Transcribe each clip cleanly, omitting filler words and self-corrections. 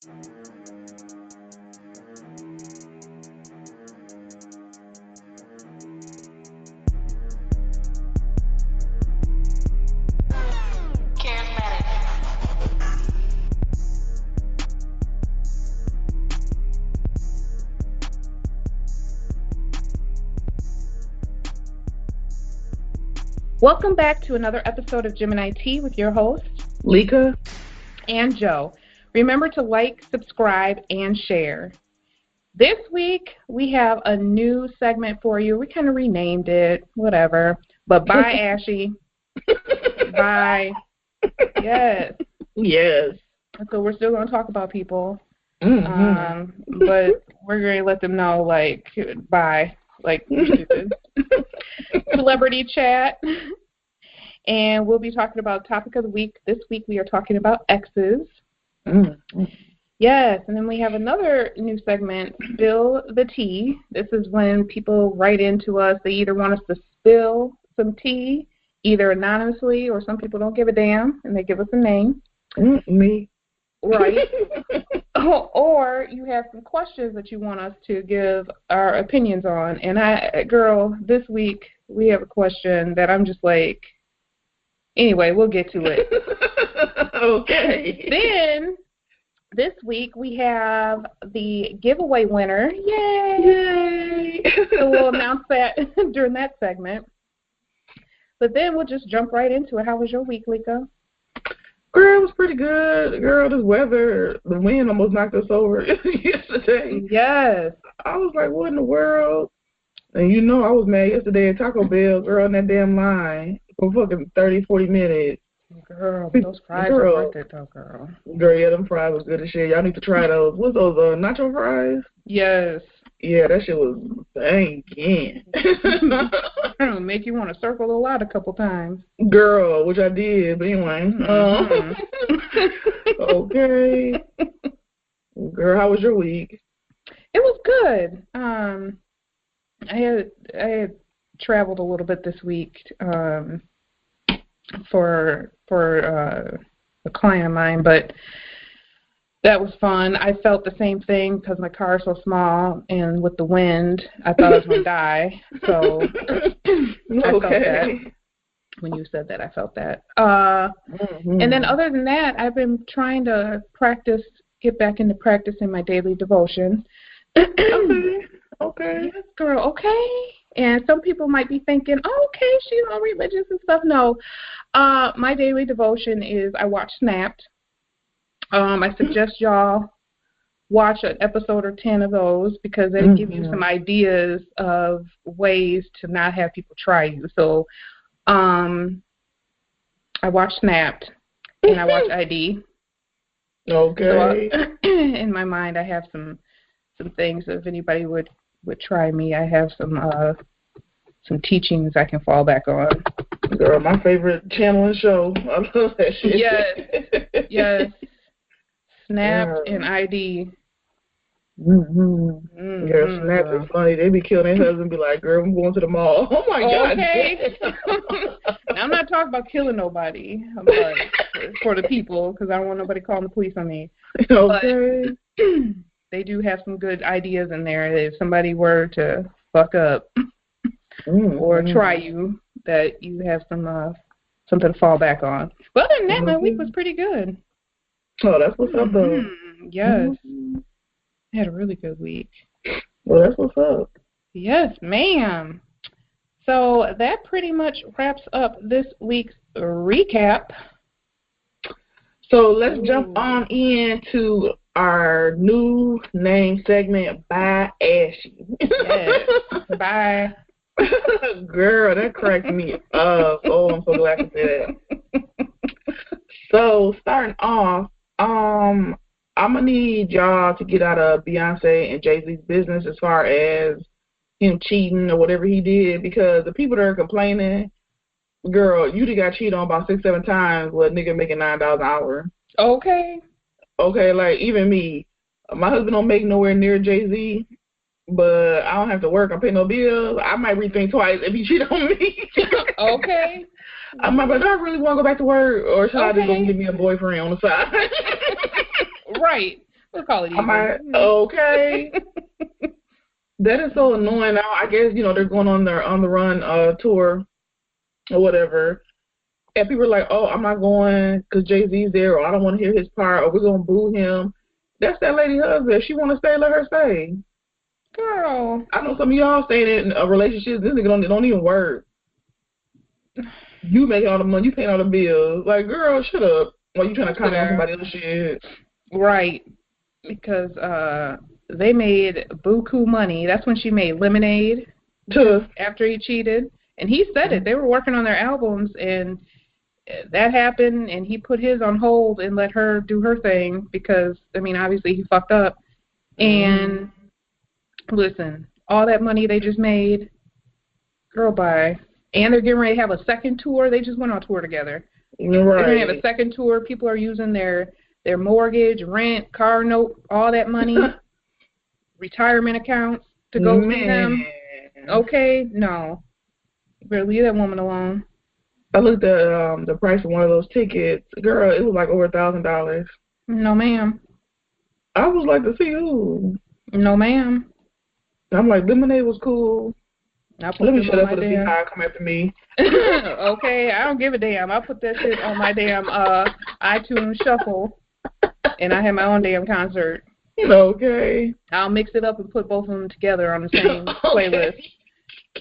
Welcome back to another episode of Gemini Tea with your hosts, Lika and Joe. Remember to like, subscribe, and share. This week, we have a new segment for you. We kind of renamed it, whatever. But bye, Ashy. Bye. Yes. Yes. So we're still going to talk about people. Mm-hmm. But we're going to let them know, like, bye. Like, stupid. Celebrity chat. And we'll be talking about topic of the week. This week we are talking about exes. Mm-hmm. Yes, and then we have another new segment, Spill the Tea. This is when people write into us. They either want us to spill some tea, either anonymously, or some people don't give a damn, and they give us a name. Me. Right. Or you have some questions that you want us to give our opinions on. And girl, this week we have a question that I'm just like, anyway, we'll get to it. Okay. Then this week we have the giveaway winner. Yay! Yay! So we'll announce that during that segment. But then we'll just jump right into it. How was your week, Lika? Girl, it was pretty good. Girl, this weather, the wind almost knocked us over yesterday. Yes. I was like, what in the world? And you know I was mad yesterday at Taco Bell, girl, in that damn line for fucking 30, 40 minutes. Girl, those fries are worth it, though, girl. Girl, yeah, them fries was good as shit. Y'all need to try those. What's those, nacho fries? Yes. Yeah, that shit was banging. It'll make you want to circle the lot a couple times. Girl, which I did, but anyway. Okay. Girl, how was your week? It was good. I had traveled a little bit this week for a client of mine, but that was fun. I felt the same thing because my car is so small, and with the wind, I thought I was going to die. So I felt that. When you said that, I felt that. And then other than that, I've been trying to get back into practicing my daily devotion. Okay. Yes, girl, okay. And some people might be thinking, oh, okay, she's all religious and stuff. No. My daily devotion is I watch Snapped. I suggest y'all watch an episode or 10 of those because they give you some ideas of ways to not have people try you. So I watch Snapped and I watch ID. Okay. So, in my mind, I have some things. If anybody would try me, I have some teachings I can fall back on. Girl, my favorite channel and show. I love that shit. Yes. Snapped and ID. Girl, Snapped is funny. They be killing their husband and be like, girl, I'm going to the mall. Oh, my God. Okay. Now, I'm not talking about killing nobody. I'm like, for the people, because I don't want nobody calling the police on me. Okay. But they do have some good ideas in there. If somebody were to fuck up or try you, that you have something to fall back on. But other than that, my week was pretty good. Oh, that's what's up, though. Yes. I had a really good week. Well, that's what's up. Yes, ma'am. So that pretty much wraps up this week's recap. So let's jump on into our new name segment, Bye Ashy. Yes. Bye. Girl, that cracked me up. Oh, I'm so glad to say that. So starting off, I'm gonna need y'all to get out of Beyonce and Jay-Z's business as far as him cheating or whatever he did, because the people that are complaining, girl, you got cheated on about 6-7 times with a nigga making $9 an hour. Okay, like even me, my husband don't make nowhere near Jay-Z, but I don't have to work, I pay no bills. I might rethink twice if he cheat on me. Okay. I might be like, do I really want to go back to work, or should I just go get me a boyfriend on the side? Right. We'll call it I might, even. okay. That is so annoying. Now, I guess, they're going on their on the run tour or whatever. And people are like, oh, I'm not going because Jay-Z's there, or I don't want to hear his part, or we're going to boo him. That's that lady husband. If she want to stay, let her stay. Girl. I know some of y'all staying in a relationship, this nigga don't even work. You make all the money, you paying all the bills. Like, girl, shut up. While you trying to comment on somebody else's shit. Right. Because they made buku money. That's when she made Lemonade after he cheated. And he said it. They were working on their albums, and that happened, and he put his on hold and let her do her thing because, obviously he fucked up. And listen, all that money they just made, girl, bye. And they're getting ready to have a second tour. They just went on tour together. Right. They're going to have a second tour. People are using their mortgage, rent, car note, all that money, retirement accounts to go see them. Okay? No. You better leave that woman alone. I looked at the price of one of those tickets. Girl, it was like over $1,000. No, ma'am. I was like, to see who? No, ma'am. I'm like, Lemonade was cool. Let me shut up for the Beehive come after me. Okay, I don't give a damn. I put that shit on my damn iTunes shuffle, and I have my own damn concert. Okay. I'll mix it up and put both of them together on the same playlist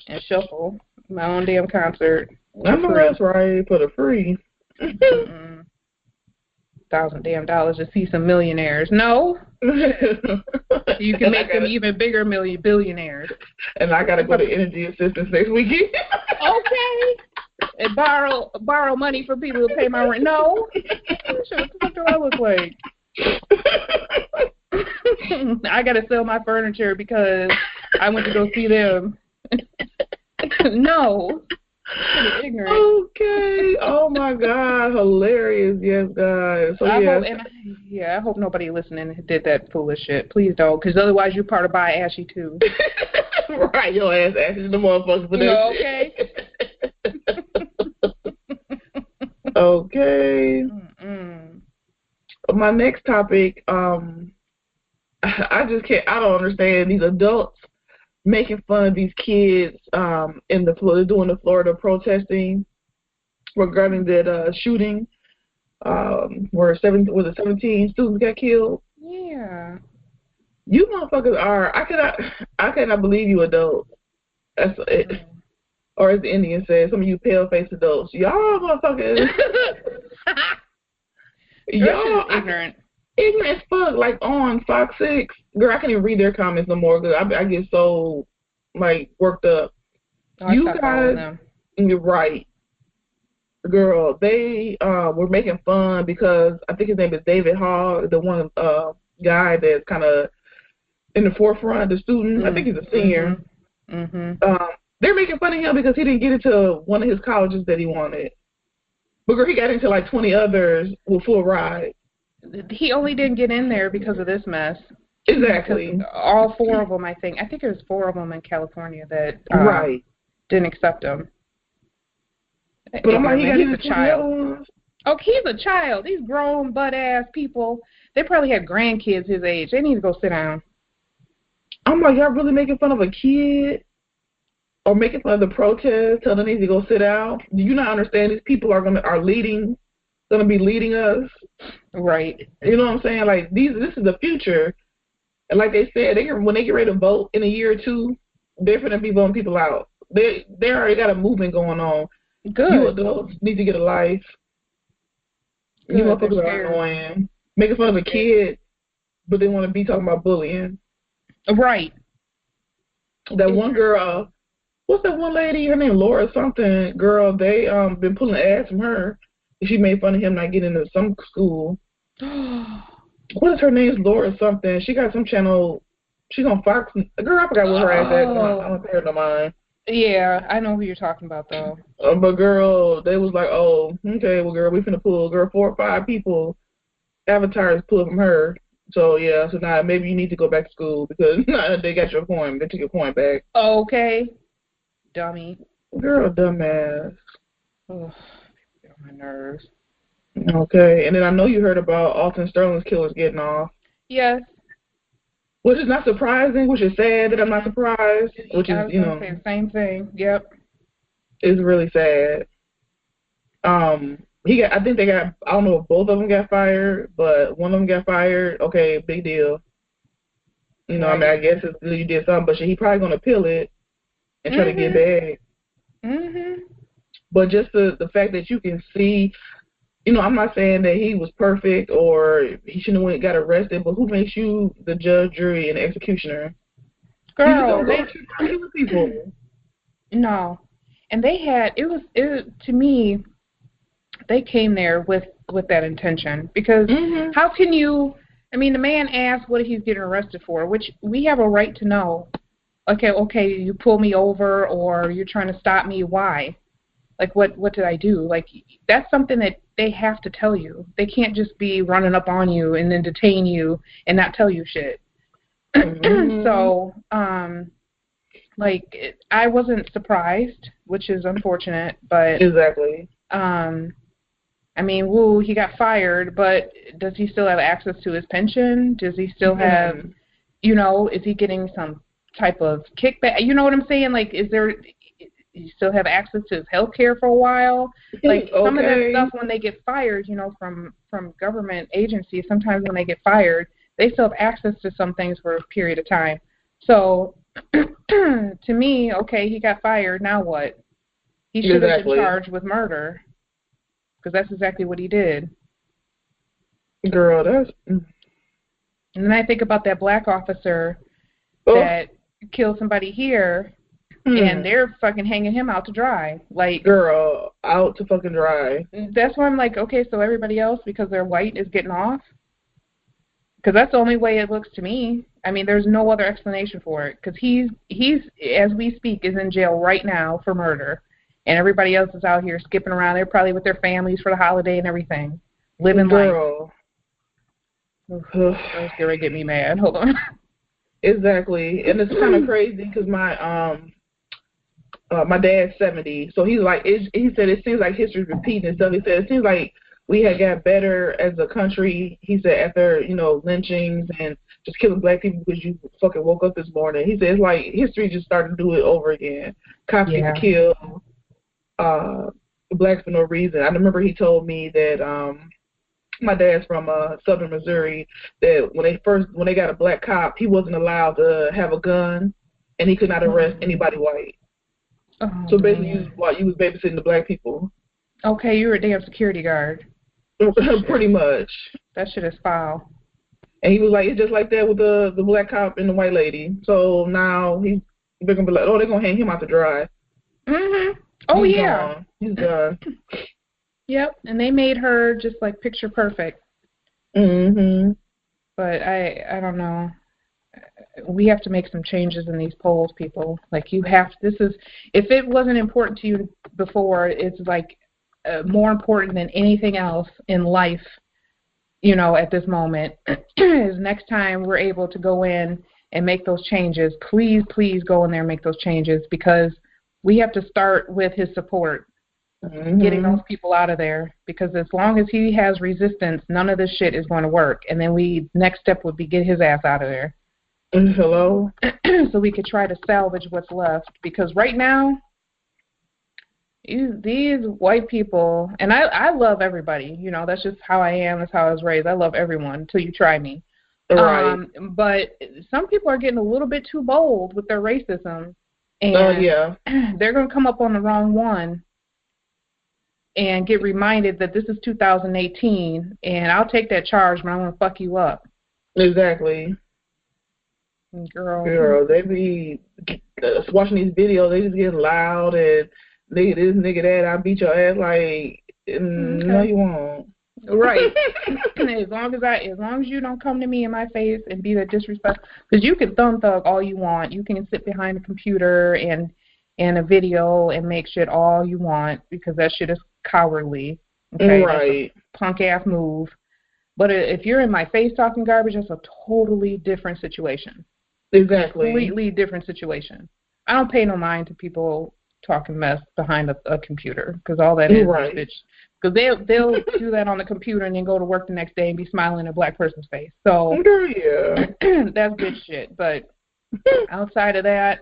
and shuffle my own damn concert. I know that's right, for the free. $1,000 to see some millionaires. No. You can make them even bigger billionaires. And I gotta go to energy assistance next weekend. Okay. And borrow money from people to pay my rent. No. What do I look like? I gotta sell my furniture because I went to go see them. No. Ignorant. Okay. Oh my God. Hilarious. Yes, guys. So I hope nobody listening did that foolish shit. Please don't, because otherwise you're part of By Ashy too. Right, your ass Ashy the motherfucker for that shit. Okay. Okay. My next topic, I just can't. I don't understand these adults making fun of these kids doing the Florida protesting regarding that shooting where 17 students got killed. Yeah. You motherfuckers are. I cannot believe you adults. That's it. Or as the Indian says, some of you pale-faced adults, y'all motherfuckers. Y'all ignorant. Ignorant as fuck, like on Fox 6. Girl, I can't even read their comments no more because I get so, worked up. You guys, you're right. Girl, they were making fun because I think his name is David Hall, the one guy that's kind of in the forefront, the student. I think he's a senior. They're making fun of him because he didn't get into one of his colleges that he wanted. But girl, he got into 20 others with full ride. He only didn't get in there because of this mess. Exactly. Because all four of them, I think it was 4 of them in California that didn't accept him. But I'm like, he's a child. Oh, he's a child. These grown butt-ass people, they probably have grandkids his age. They need to go sit down. I'm like, y'all really making fun of a kid? Or making fun of the protest, telling them they need to go sit down? Do you not understand these people are gonna be leading us? Right. You know what I'm saying? Like, this is the future. And like they said, when they get ready to vote in a year or two, they're going to be voting people out. They already got a movement going on. Good. You adults need to get a life. Good. You motherfuckers are annoying. Making fun of a kid, but they want to be talking about bullying. Right. That one girl, what's that one lady? Her name Laura something. Girl, they been pulling ads from her. She made fun of him not getting into some school. What is her name? Laura something. She got some channel. She's on Fox. Girl, I forgot what her ass is. I don't pay her no mind. Yeah, I know who you're talking about, though. But girl, they was like, oh, okay, well, girl, we finna pull, 4 or 5 people, avatars pulled from her. So, yeah, so now maybe you need to go back to school because they got your coin. They took your coin back. Okay. Dummy. Girl, dumbass. Ugh, get on my nerves. Okay, and then I know you heard about Alton Sterling's killers getting off. Yes. Which is not surprising, which is sad that I'm not surprised, which I is, was going to say the same thing. Yep. is really sad. I think they got, I don't know if both of them got fired, but one of them got fired. Okay, big deal. I mean, I guess you did something, but he probably going to appeal it and try to get back. But just the fact that you can see, I'm not saying that he was perfect or he shouldn't have went and got arrested, but who makes you the judge, jury, and executioner? Girl, they killing people. No, and to me, they came there with that intention because how can you? I mean, the man asked what he's getting arrested for, which we have a right to know. Okay, you pull me over or you're trying to stop me. Why? Like, what did I do? Like, that's something that they have to tell you. They can't just be running up on you and then detain you and not tell you shit. So, I wasn't surprised, which is unfortunate, but exactly. I mean, he got fired, but does he still have access to his pension? Does he still have, is he getting some type of kickback? You know what I'm saying? Like, you still have access to his health care for a while? Like, some of that stuff when they get fired, from government agencies, sometimes when they get fired, they still have access to some things for a period of time. So, to me, okay, he got fired, now what? He should have been charged with murder. Because that's exactly what he did. Girl, that's... And then I think about that black officer that killed somebody here, and they're fucking hanging him out to dry. Like, girl, out to fucking dry. That's why I'm like, okay, so everybody else, because they're white, is getting off? Because that's the only way it looks to me. I mean, there's no other explanation for it. Because he's, as we speak, is in jail right now for murder. And everybody else is out here skipping around. They're probably with their families for the holiday and everything. Living life. That's going to get me mad. Hold on. Exactly. And it's kind of crazy because my dad's 70. So he's like, he said it seems like history's repeating and stuff. He said it seems like we had got better as a country. He said after, lynchings and just killing black people because you fucking woke up this morning. He said it's like history just started to do it over again. Cops get to kill blacks for no reason. I remember he told me that my dad's from southern Missouri, that when they got a black cop, he wasn't allowed to have a gun and he could not arrest anybody white. So basically you was babysitting the black people. Okay, you were a damn security guard. Pretty much. That shit is foul. And he was like, it's just like that with the black cop and the white lady. So now they're gonna be like, they're gonna hang him out to dry. Oh, he's yeah. Gone. He's done. Yep, and they made her just like picture perfect. But I don't know. We have to make some changes in these polls, people. Like, if it wasn't important to you before, it's like more important than anything else in life, at this moment, is next time we're able to go in and make those changes, please go in there and make those changes, because we have to start with his support, getting those people out of there, because as long as he has resistance, none of this shit is going to work. And then next step would be get his ass out of there. Hello? So we could try to salvage what's left, because right now, these white people, and I love everybody, that's just how I am, that's how I was raised. I love everyone until you try me. Right. But some people are getting a little bit too bold with their racism. And they're going to come up on the wrong one and get reminded that this is 2018, and I'll take that charge, but I'm going to fuck you up. Exactly. Girl, they be watching these videos, they just get loud and nigga this, nigga that, I beat your ass, like, no you won't. Right. as long as you don't come to me in my face and be that disrespectful, because you can thumb thug all you want, you can sit behind a computer and a video and make shit all you want, because that shit is cowardly. Okay, right. That's a punk ass move. But if you're in my face talking garbage, that's a totally different situation. Exactly. Completely different situation. I don't pay no mind to people talking mess behind a computer, because all that is bitch Because they'll do that on the computer and then go to work the next day and be smiling in a black person's face. So yeah, that's bitch shit. But outside of that,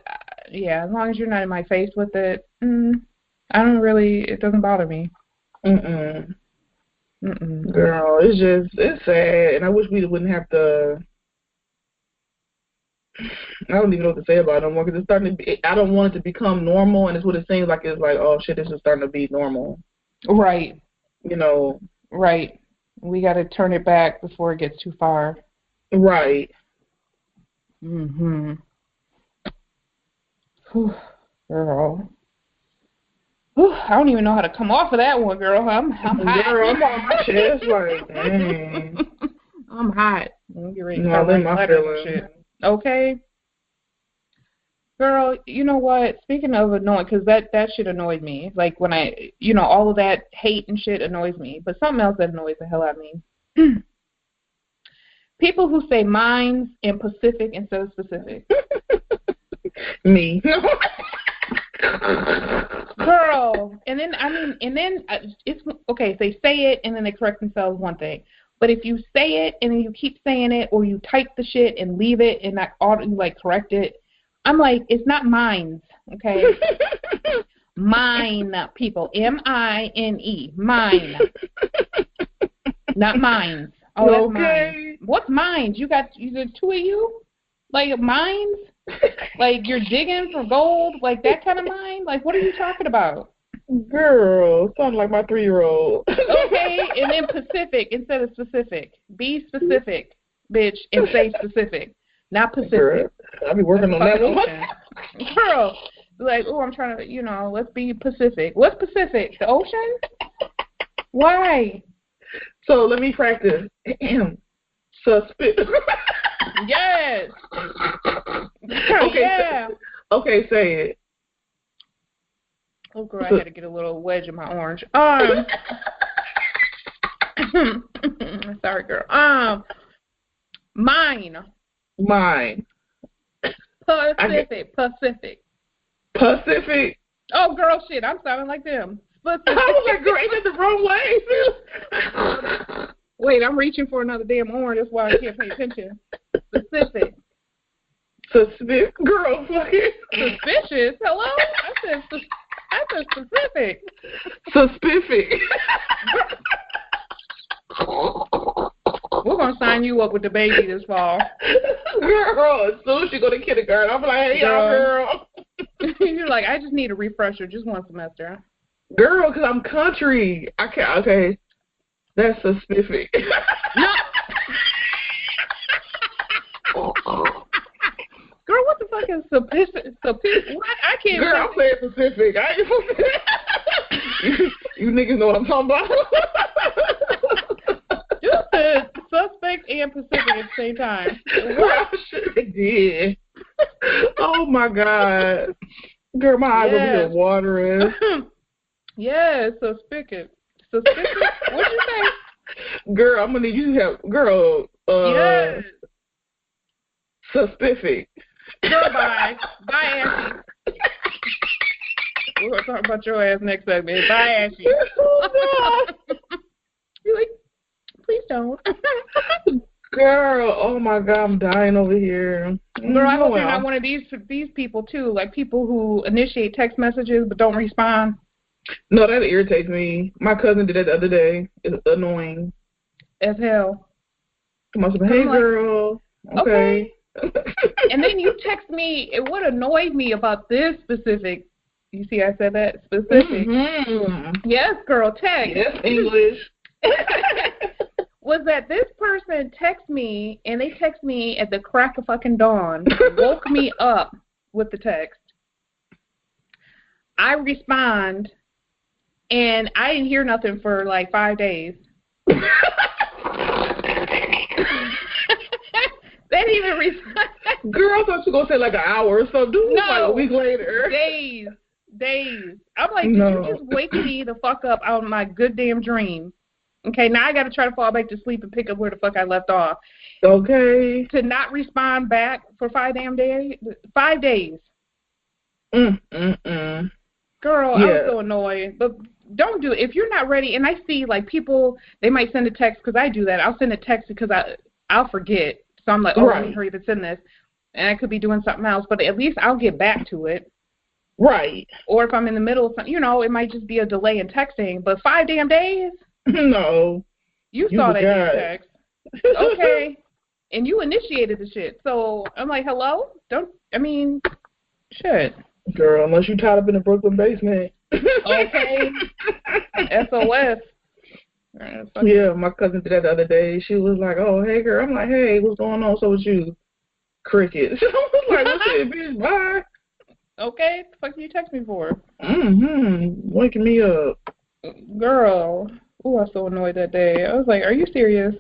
yeah, as long as you're not in my face with it, it doesn't bother me. Girl, it's sad, and I wish we wouldn't have to. I don't even know what to say about it no more because it's starting to be. I don't want it to become normal, and it's what it seems like. It's like, oh shit, this is starting to be normal. Right. You know. Right. We got to turn it back before it gets too far. Right. Whew, girl. Whew, I don't even know how to come off of that one, girl. I'm hot. Girl, I'm on my chest like, dang. I'm hot. I'm getting ready to start writing letters and shit. Okay. Girl, you know what? Speaking of annoying, because that shit annoyed me. Like when all of that hate and shit annoys me. But something else that annoys the hell out of me. People who say mines and Pacific instead of specific. Me. Girl, and then it's okay. If they say it and then they correct themselves, one thing. But if you say it and then you keep saying it, or you type the shit and leave it and not correct it, I'm like, it's not mines, okay? Mine, people. M-I-N-E. Mine. Not mines. Oh, that's mine. What's mines? You got two of you? Like mines? Like you're digging for gold? Like that kind of mine? Like what are you talking about? Girl, sounds like my 3-year-old. Okay, and then Pacific instead of specific. Be specific, bitch, and say specific. Not Pacific. Girl, I'll be working on that one. Girl, like, I'm trying to, let's be Pacific. What's Pacific? The ocean? Why? So let me practice. Suspect. Yes. Okay. Yeah. Okay, say it. Oh, girl, I had to get a little wedge in my orange. Sorry, girl. Mine. Pacific. Oh, girl, shit, I'm sounding like them. I was like, girl, ain't it the wrong way? Wait, I'm reaching for another damn orange. That's why I can't pay attention. Specific. Suspicious. Girl, fucking. Suspicious? Hello? I said specific. Suspicious. We're going to sign you up with the baby this fall. Girl, as soon as you go to kindergarten, I'm like, hey, y'all, girl. You're like, I just need a refresher, just one semester. Girl, because I'm country. I can't, okay. That's suspicious. No. Girl, what the fuck is suspicious? What? I can't. Girl, I'm saying Pacific. I ain't you niggas know what I'm talking about. You said suspect and Pacific at the same time. What? I did. Oh my God. Girl, my eyes over here watering. Yeah, suspicious. Suspicious? What'd you say? Girl, I'm gonna need you to help. Girl, yes. Suspicious. Girl, bye. Bye, Ashley. We're going to talk about your ass next segment. Bye, Ashley. Oh, You're like, please don't. Girl, oh my God, I'm dying over here. Girl, I hope you're not one of these people, too. Like people who initiate text messages but don't respond. No, that irritates me. My cousin did that the other day. It's annoying. As hell. Hey, girl. Okay. And then you text me, what annoyed me about this specific, you see I said that, specific. Mm-hmm. Yes, girl, text. Yes, English. Was that this person text me, and they text me at the crack of fucking dawn, woke me up with the text. I respond, and I didn't hear nothing for like 5 days. They didn't even respond. Girl, I thought you were going to say like an hour or so. Do like a week later. Days. I'm like, did you just wake me the fuck up out of my good damn dream? Okay, now I got to try to fall back to sleep and pick up where the fuck I left off. Okay. To not respond back for 5 damn days? 5 days. Girl, I was so annoyed. But don't do it. If you're not ready, and I see, like, people, they might send a text, because I do that. I'll send a text because I'll forget. So I'm like, oh, let me hurry up and send this. And I could be doing something else, but at least I'll get back to it. Right. Or if I'm in the middle of something, it might just be a delay in texting. But 5 damn days? No. You saw that damn text. Okay. And you initiated the shit. So I'm like, hello? Shit. Girl, unless you tied up in the Brooklyn basement. Okay. SOS. Yeah, my cousin did that the other day. She was like, oh, hey, girl. I'm like, hey, what's going on? So with you? Crickets. I was like, well, shit, bitch, bye. Okay, what the fuck did you text me for? Waking me up. Girl. Ooh, I was so annoyed that day. I was like, are you serious?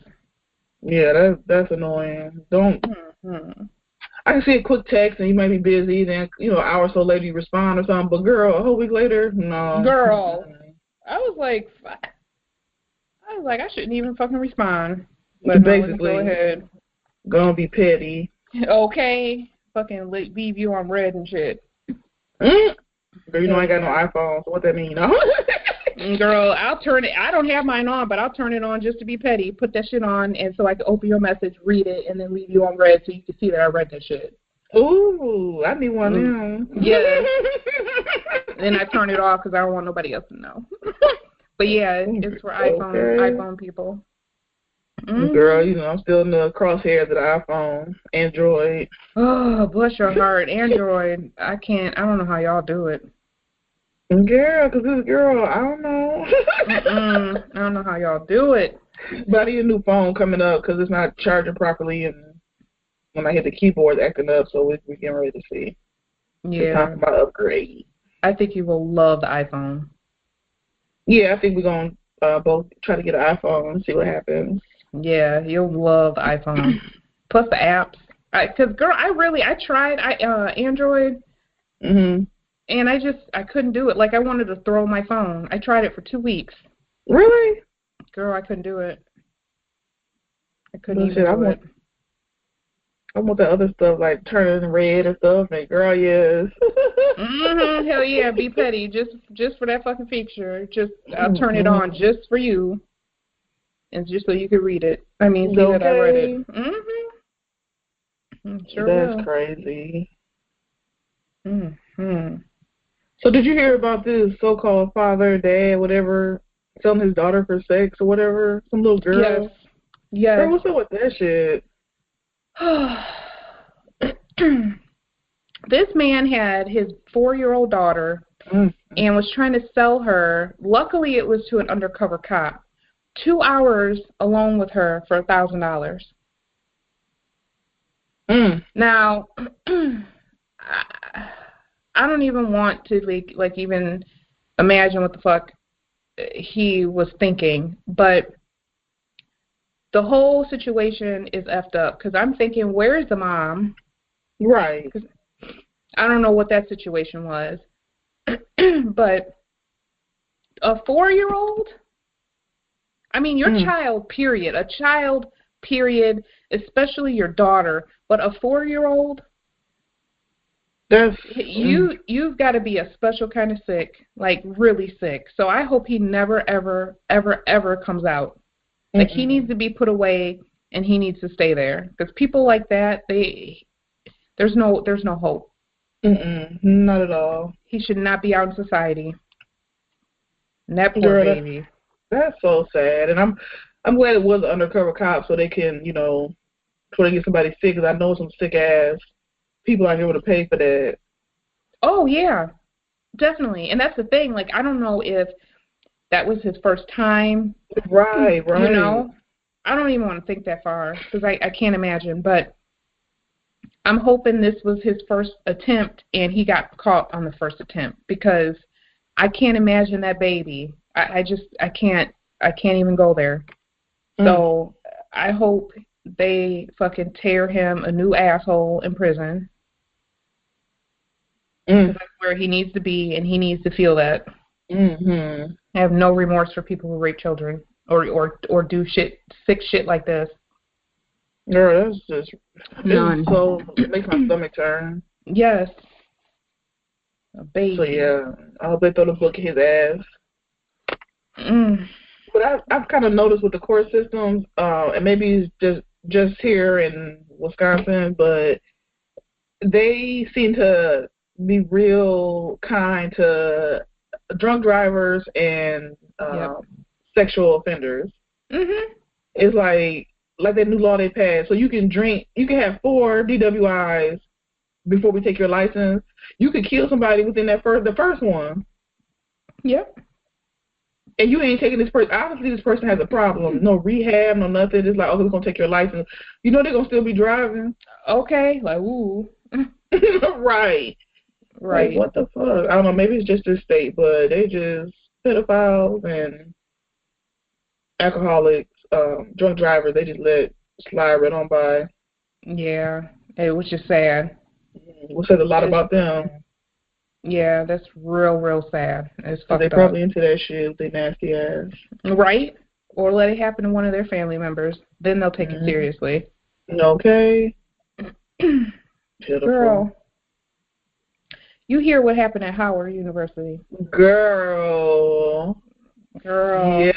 Yeah, that's annoying. Don't. I can see a quick text and you might be busy, then, an hour or so later you respond or something, but girl, a whole week later, no. Girl. I was like, I shouldn't even fucking respond. But basically, no, go ahead. Gonna be petty. Okay. Fucking leave you on red and shit. Girl, I ain't got no iPhone, so what that mean? Girl, I'll turn it. I don't have mine on, but I'll turn it on just to be petty. Put that shit on, and so I can open your message, read it, and then leave you on red so you can see that I read that shit. Ooh, I need one now. Yeah. Then I turn it off because I don't want nobody else to know. But yeah, it's for iPhone people. Girl, I'm still in the crosshairs of the iPhone, Android. Oh, bless your heart, Android. I don't know how y'all do it. Girl, because this girl, I don't know. I don't know how y'all do it. But I need a new phone coming up because it's not charging properly, and when I hit the keyboard, it's acting up, so we're getting ready to see. Yeah. It's time for my upgrade. I think you will love the iPhone. Yeah, I think we're going to both try to get an iPhone and see what happens. Yeah, you'll love the iPhone. Plus the apps. Because, girl, I tried Android. And I couldn't do it. Like, I wanted to throw my phone. I tried it for 2 weeks. Really? Girl, I couldn't do it. I couldn't even do it. I want that other stuff, like turning red and stuff. And girl, yes. Hell yeah, be petty. Just for that fucking feature. I'll turn it on just for you. And just so you can read it. I mean, see that I read it. Sure That's will. crazy. So did you hear about this so-called father, dad, whatever, selling his daughter for sex or whatever? Some little girl? Yes. Girl, what's up with that shit? This man had his 4-year-old daughter and was trying to sell her. Luckily, it was to an undercover cop. 2 hours alone with her for $1,000. Now, I don't even want to like even imagine what the fuck he was thinking, but the whole situation is effed up because I'm thinking, where's the mom? Right. I don't know what that situation was, but a 4-year-old? I mean, your child, period. A child, period, especially your daughter, but a 4-year-old? You've got to be a special kind of sick, like really sick. So I hope he never, ever, ever, ever comes out. Like he needs to be put away and he needs to stay there because people like that, there's no hope. Not at all. He should not be out in society. And that poor baby. That's so sad, and I'm glad it was an undercover cop so they can before they get somebody sick. Because I know some sick ass people out here would have paid for that. Oh, yeah, definitely. And that's the thing. Like, I don't know if that was his first time. Right. I don't even want to think that far because I can't imagine. But I'm hoping this was his first attempt and he got caught on the first attempt because I can't imagine that baby. I can't even go there. So I hope they fucking tear him a new asshole in prison. That's where he needs to be, and he needs to feel that. I have no remorse for people who rape children or do sick shit like this. Girl, that's just none. So it makes my stomach turn. Yes. A baby. So yeah, I hope they throw the book in his ass. But I've kind of noticed with the court systems, and maybe it's just here in Wisconsin, but they seem to be real kind to drunk drivers and Yep. sexual offenders. Mhm. It's like that new law they passed. So you can have 4 DWIs before we take your license. You could kill somebody within the first one. Yep. And you ain't taking this person. Obviously, this person has a problem. No rehab, no nothing. It's like, oh, we're going to take your license. You know they're going to still be driving. Okay. Like, ooh. Right. Like, Right. what the fuck? I don't know. Maybe it's just this state, but they just pedophiles and alcoholics, drunk drivers, they just let slide right on by. Yeah. It was just sad. Which says a lot It's about them. Yeah, that's real sad. It's Because they fucked up. probably into that shit with their nasty ass. Right? Or let it happen to one of their family members. Then they'll take it seriously. Okay. Pitiful. Girl, you hear what happened at Howard University. Girl. Girl. Yes.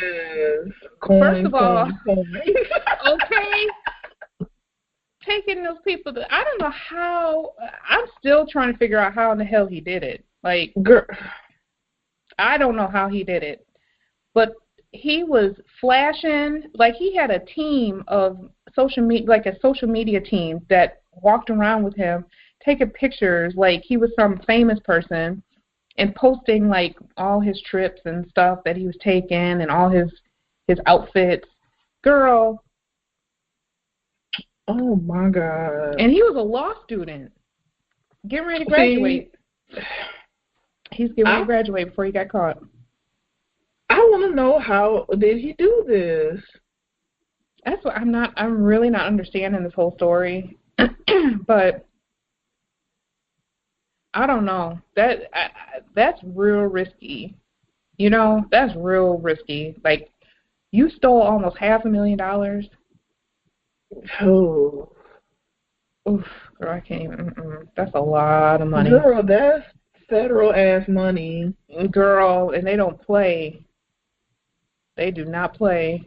First of all, coin. okay, taking those people I don't know how, I'm still trying to figure out how in the hell he did it. Like, Girl. I don't know how he did it. But he was flashing, like he had a team of social media, like a social media team that walked around with him, taking pictures like he was some famous person and posting like all his trips and stuff that he was taking and all his outfits. Girl. Oh my God. And he was a law student. Getting ready to graduate. He's getting ready to graduate before he got caught. I want to know, how did he do this? That's what I'm really not understanding this whole story. But I don't know. That's real risky. You know, that's real risky. Like, you stole almost $500,000. Oh. Oof, girl, I can't even. That's a lot of money. Girl, that's federal ass money. Girl, and they don't play. They do not play.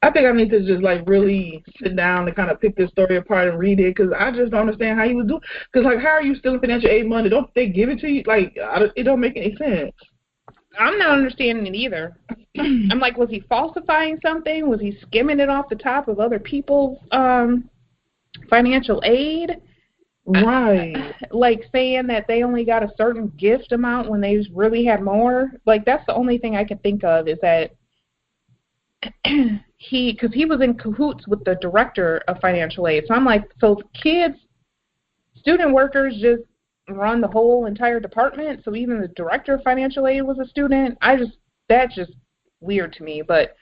I think I need to just like really sit down and kind of pick this story apart and read it, because I just don't understand how he would do. Because like, how are you stealing financial aid money? Don't they give it to you? Like, it don't make any sense. I'm not understanding it either. I'm like, was he falsifying something? Was he skimming it off the top of other people's financial aid? Right. Like saying that they only got a certain gift amount when they really had more. Like, that's the only thing I can think of, is that because he was in cahoots with the director of financial aid. So I'm like, so kids, student workers just run the whole entire department? So even the director of financial aid was a student? That's just weird to me. But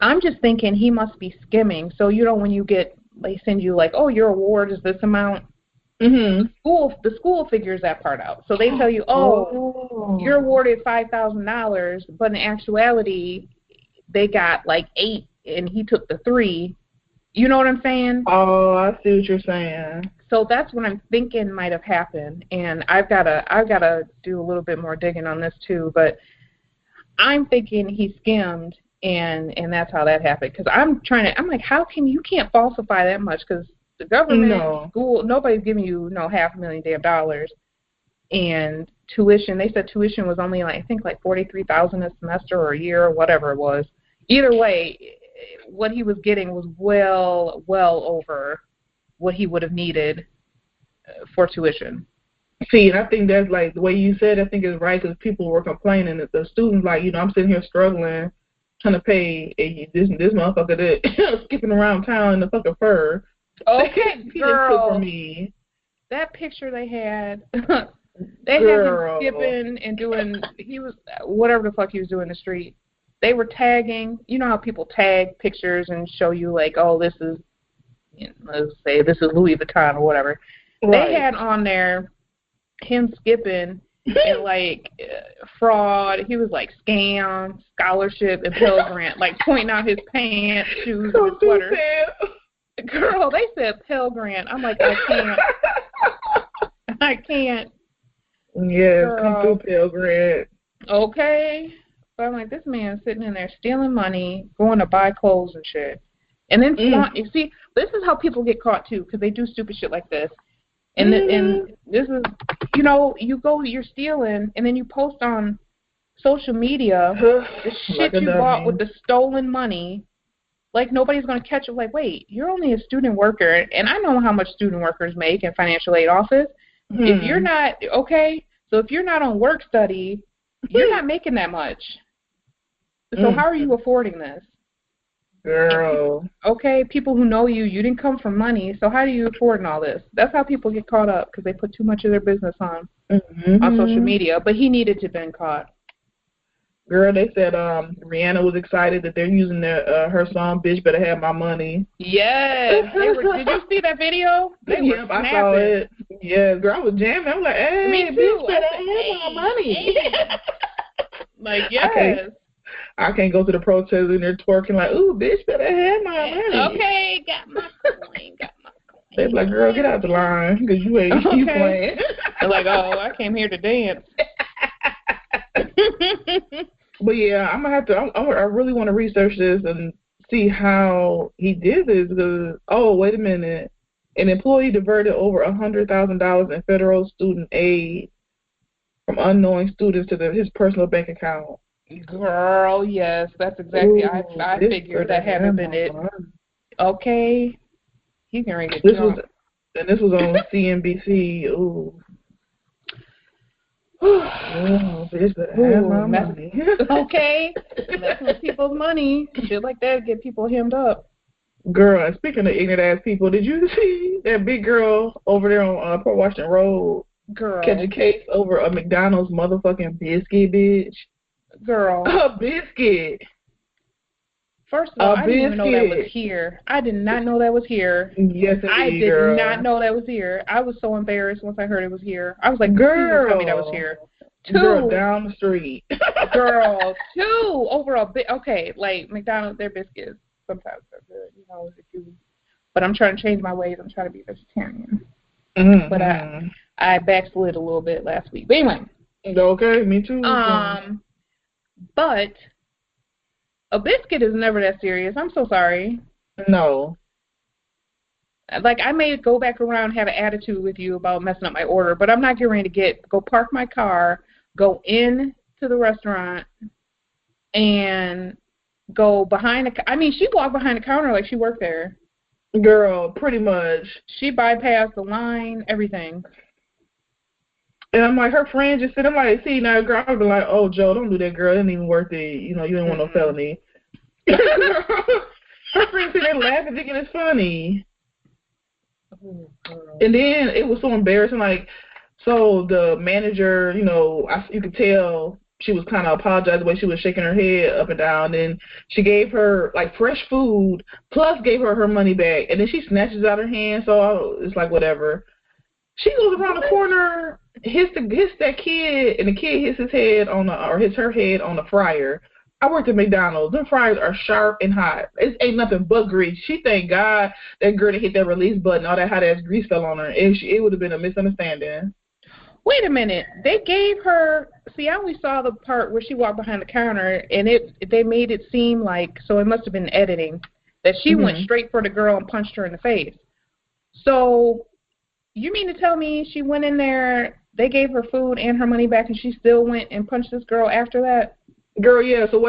I'm just thinking he must be skimming. So, you know, when you get, they send you like, oh, your award is this amount. Mm-hmm. The school figures that part out. So they tell you, you're awarded $5,000, but in actuality, they got like 8 and he took the 3. You know what I'm saying? Oh, I see what you're saying. So that's what I'm thinking might have happened, and I've gotta do a little bit more digging on this too. But I'm thinking he skimmed, and that's how that happened. Because I'm like, how can you can't falsify that much? Because the government, school, nobody's giving you $500,000 and tuition. They said tuition was only like, I think like $43,000 a semester or a year or whatever it was. Either way, what he was getting was well over what he would have needed for tuition. See, and I think that's like the way you said, I think is right, because people were complaining that the students, like, you know, I'm sitting here struggling, trying to pay this motherfucker that skipping around town in the fucking fur. Okay, he girl. just took from me. That picture they had, they had him skipping and doing, he was, whatever the fuck he was doing in the street. They were tagging, you know how people tag pictures and show you like, oh, this is, you know, let's say this is Louis Vuitton or whatever. Right. They had on there him skipping and like fraud. He was like scam, scholarship, and Pell Grant, like pointing out his pants, shoes, and his sweater. Girl, they said Pell Grant. I'm like, I can't. I can't. Yes, come through, Pell Grant. Okay. So I'm like, this man's sitting in there stealing money, going to buy clothes and shit. And then, you see, this is how people get caught, too, because they do stupid shit like this. And this is, you know, you're stealing, and then you post on social media the shit you bought with the stolen money. Like, nobody's going to catch it. Like, wait, you're only a student worker, and I know how much student workers make in financial aid office. If you're not, okay, so if you're not on work study, you're not making that much. So how are you affording this? Girl. Okay, people who know you didn't come from money, so how are you affording all this? That's how people get caught up, because they put too much of their business on social media. But he needed to have been caught. Girl, they said Rihanna was excited that they're using her song "Bitch Better Have My Money." Yes, did you see that video? Yep, I saw it. Yeah, girl, I was jamming. I was like, "Hey, me too. Bitch better have my money." Hey. Like, yes. I can't go to the protest and they're twerking like, "Ooh, bitch better have my money." Okay, got my coin. They be like, "Girl, get out the line, because you ain't you playing." They're like, "Oh, I came here to dance." But yeah, I'm gonna have to. I really want to research this and see how he did this. Because wait a minute, an employee diverted over $100,000 in federal student aid from unknowing students to his personal bank account. Girl, yes, that's exactly. I figured that hadn't been it. Okay, he's gonna get jumped. This was on CNBC. Ooh. Bitch, better have my money. Okay, messing with people's money, shit like that get people hemmed up. Girl, and speaking of ignorant ass people, did you see that big girl over there on Port Washington Road? Girl, catch a case over a McDonald's motherfucking biscuit, bitch. Girl, a biscuit. First of all, I didn't even know that was here. I did not know that was here. Yes, I did not know that was here. I was so embarrassed once I heard it was here. I was like, girl, tell me that was here. Girl, down the street. Girl, two over a bit. Okay, like McDonald's, their biscuits sometimes they're good, you know. But I'm trying to change my ways. I'm trying to be vegetarian. Mm-hmm. But I backslid a little bit last week. But anyway. Okay, me too. But a biscuit is never that serious. I'm so sorry. No. Like, I may go back around and have an attitude with you about messing up my order, but I'm not getting ready to go park my car, go into the restaurant, and go behind she walked behind the counter like she worked there. Girl, pretty much. She bypassed the line, everything. And I'm like, her friend just said, I'm like, see, now, girl, I've been like, oh, Joe, don't do that, girl. It ain't even worth it. You know, you don't want no felony. Her friend said they're laughing, thinking it's funny. Oh, and then it was so embarrassing. Like, so the manager, you know, you could tell she was kind of apologizing the way she was shaking her head up and down. And she gave her, like, fresh food, plus gave her money back. And then she snatches out her hand, so it's like, whatever. She goes around the corner, hits that kid, and the kid hits his head hits her head on the fryer. I worked at McDonald's. Them fryers are sharp and hot. It ain't nothing but grease. She thank God that girl that hit that release button, all that hot ass grease fell on her. It would have been a misunderstanding. Wait a minute. They gave her. See, I only saw the part where she walked behind the counter, and they made it seem like, so it must have been editing, that she went straight for the girl and punched her in the face. So. You mean to tell me she went in there, they gave her food and her money back, and she still went and punched this girl after that? Girl, yeah. So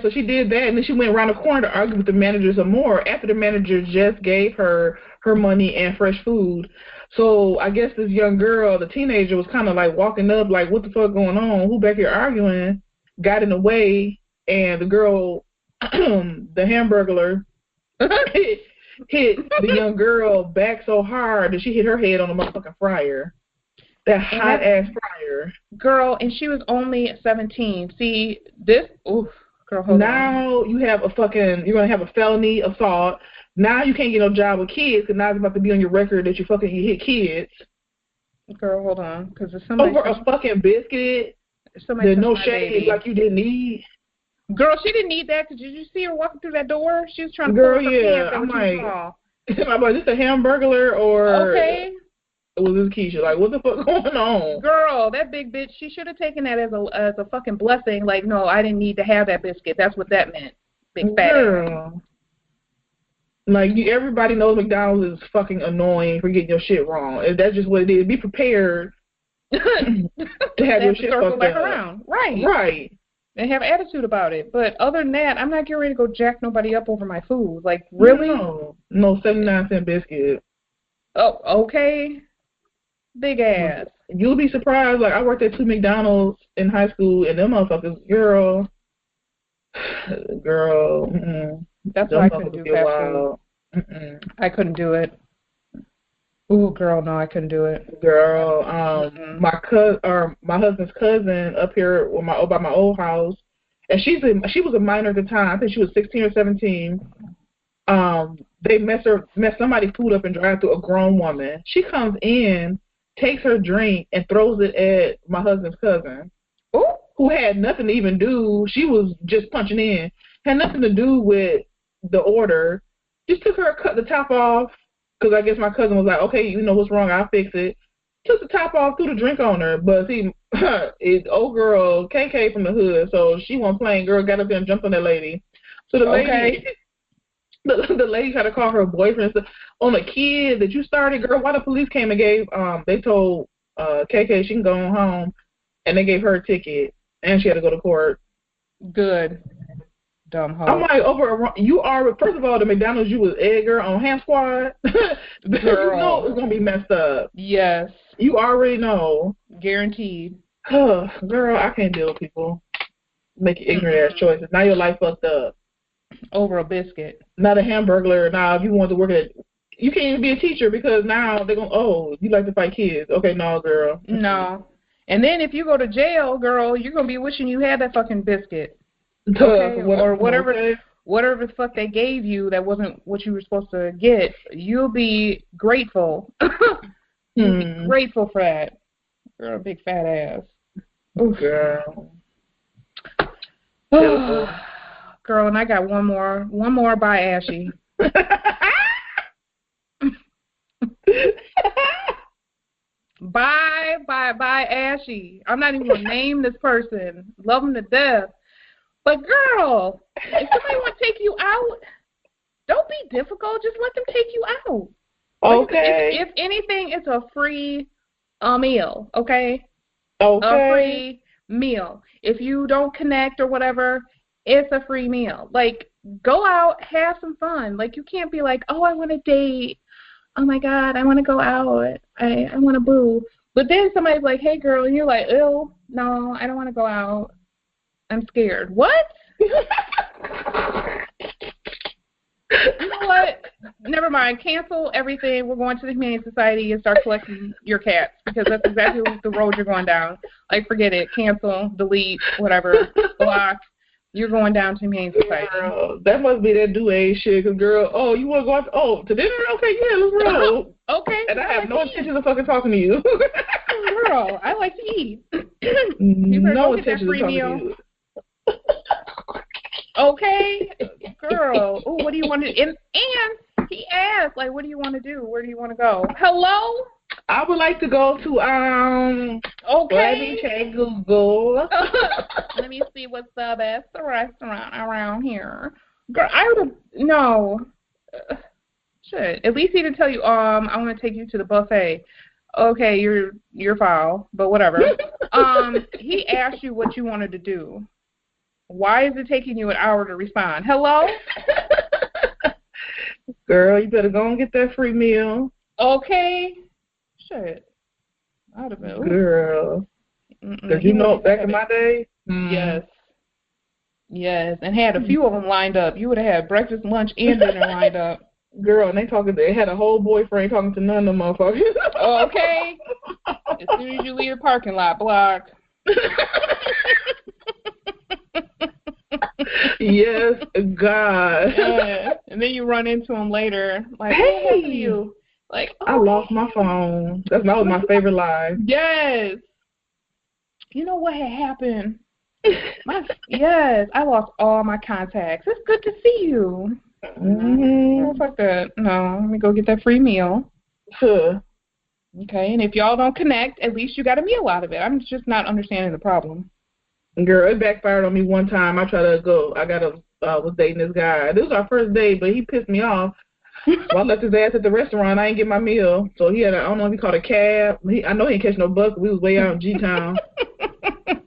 so she did that, and then she went around the corner to argue with the manager some more after the manager just gave her money and fresh food. So I guess this young girl, the teenager, was kind of like walking up like, what the fuck going on? Who back here arguing? Got in the way, and the girl, the hamburglar, hit the young girl back so hard that she hit her head on the motherfucking fryer. That hot ass fryer. Girl, and she was only 17. See, this, oof, girl, hold on. Now you're gonna have a felony assault. Now you can't get no job with kids because now it's about to be on your record that you hit kids. Girl, hold on, because if somebody over a fucking biscuit, there's no shade like you didn't need. Girl, she didn't need that. Did you see her walking through that door? She was trying to pull her pants out. I'm like, this a hamburglar or? Okay. was this Keisha? Like, what the fuck going on? Girl, that big bitch, she should have taken that as a fucking blessing. Like, no, I didn't need to have that biscuit. That's what that meant. Big fat Girl. ass. Like, everybody knows McDonald's is fucking annoying for getting your shit wrong. If that's just what it is. Be prepared to have your shit circle fucked back up. around. Right. Right. And have attitude about it. But other than that, I'm not getting ready to go jack nobody up over my food. Like, really? No 79-cent biscuit. Oh, okay. Big ass. You'll be surprised. Like, I worked at 2 McDonald's in high school, and them motherfuckers, girl. That's why I couldn't do fast food. I couldn't do it. Ooh, girl, no, I couldn't do it. Girl, my husband's cousin up here by my old house, and she was a minor at the time. I think she was 16 or 17. They messed somebody's food up and drive through, a grown woman. She comes in, takes her drink, and throws it at my husband's cousin, who had nothing to even do. She was just punching in. Had nothing to do with the order. Just took her, cut the top off, because I guess my cousin was like, okay, you know what's wrong, I'll fix it. Took the top off, threw the drink on her. But see, it's old girl, KK from the hood, so she wasn't playing. Girl got up there and jumped on that lady. So the lady... The lady tried to call her boyfriend on a kid that you started, girl. Why the police came and they told KK she can go on home, and they gave her a ticket, and she had to go to court. Good. Dumb hoe. I'm like, you are, first of all, the McDonald's you was Edgar on Ham Squad. Girl. You know it's going to be messed up. Yes. You already know. Guaranteed. Girl, I can't deal with people making ignorant ass choices. Now your life fucked up. Over a biscuit. Not a hamburglar. Now, if you want to work you can't even be a teacher because now they're going, you like to fight kids. Okay, no, girl. No. And then if you go to jail, girl, you're going to be wishing you had that fucking biscuit. Okay? Or whatever the fuck they gave you that wasn't what you were supposed to get. You'll be grateful. You'll be grateful for that. Girl, big fat ass. Oof. Girl. Girl, and I got one more by Ashy. Bye, Ashy. I'm not even going to name this person. Love him to death. But, girl, if somebody want to take you out, don't be difficult. Just let them take you out. Okay. If anything, it's a free meal, okay? Okay. A free meal. If you don't connect or whatever, it's a free meal. Like, go out, have some fun. Like, you can't be like, oh, I want to date. Oh, my God, I want to go out. I want to boo. But then somebody's like, hey, girl, and you're like, ew, no, I don't want to go out. I'm scared. What? You know what? Never mind. Cancel everything. We're going to the Humane Society and start collecting your cats because that's exactly the road you're going down. Like, forget it. Cancel, delete, whatever, block. You're going down to Humane Society. Girl, that must be that do-age shit. Because, girl, you want to go out to dinner? Okay, yeah, let's roll. Okay. And I have no intention of fucking talking to you. Girl, I like to eat. No intention of talking to you. Okay, girl. Oh, what do you want to do? And he asked, like, what do you want to do? Where do you want to go? Hello? I would like to go to, okay. Let me check Google. Let me see what's the best restaurant around here. Girl, I would have, no. Shit. At least he didn't tell you, I want to take you to the buffet. Okay, you're foul, but whatever. He asked you what you wanted to do. Why is it taking you an hour to respond? Hello? Girl, you better go and get that free meal. Okay. Shit. I'd have been. Girl. Because you know, back in my day. Yes. Yes. And had a few of them lined up. You would have had breakfast, lunch, and dinner lined up. Girl, and they had a whole boyfriend talking to none of them motherfuckers. Okay. As soon as you leave the parking lot, block. Yes, God. Yeah. And then you run into him later, like, hey, what happened to you? Like, oh, I lost my phone. That was my favorite line. Yes. You know what had happened? Yes, I lost all my contacts. It's good to see you. Mm-hmm. No, fuck that. No, let me go get that free meal. Huh. Okay, and if y'all don't connect, at least you got a meal out of it. I'm just not understanding the problem. Girl, it backfired on me one time. I was dating this guy. This was our first date, but he pissed me off. So I left his ass at the restaurant. I didn't get my meal. So I don't know if he called a cab. I know he didn't catch no bus. We was way out in G-Town.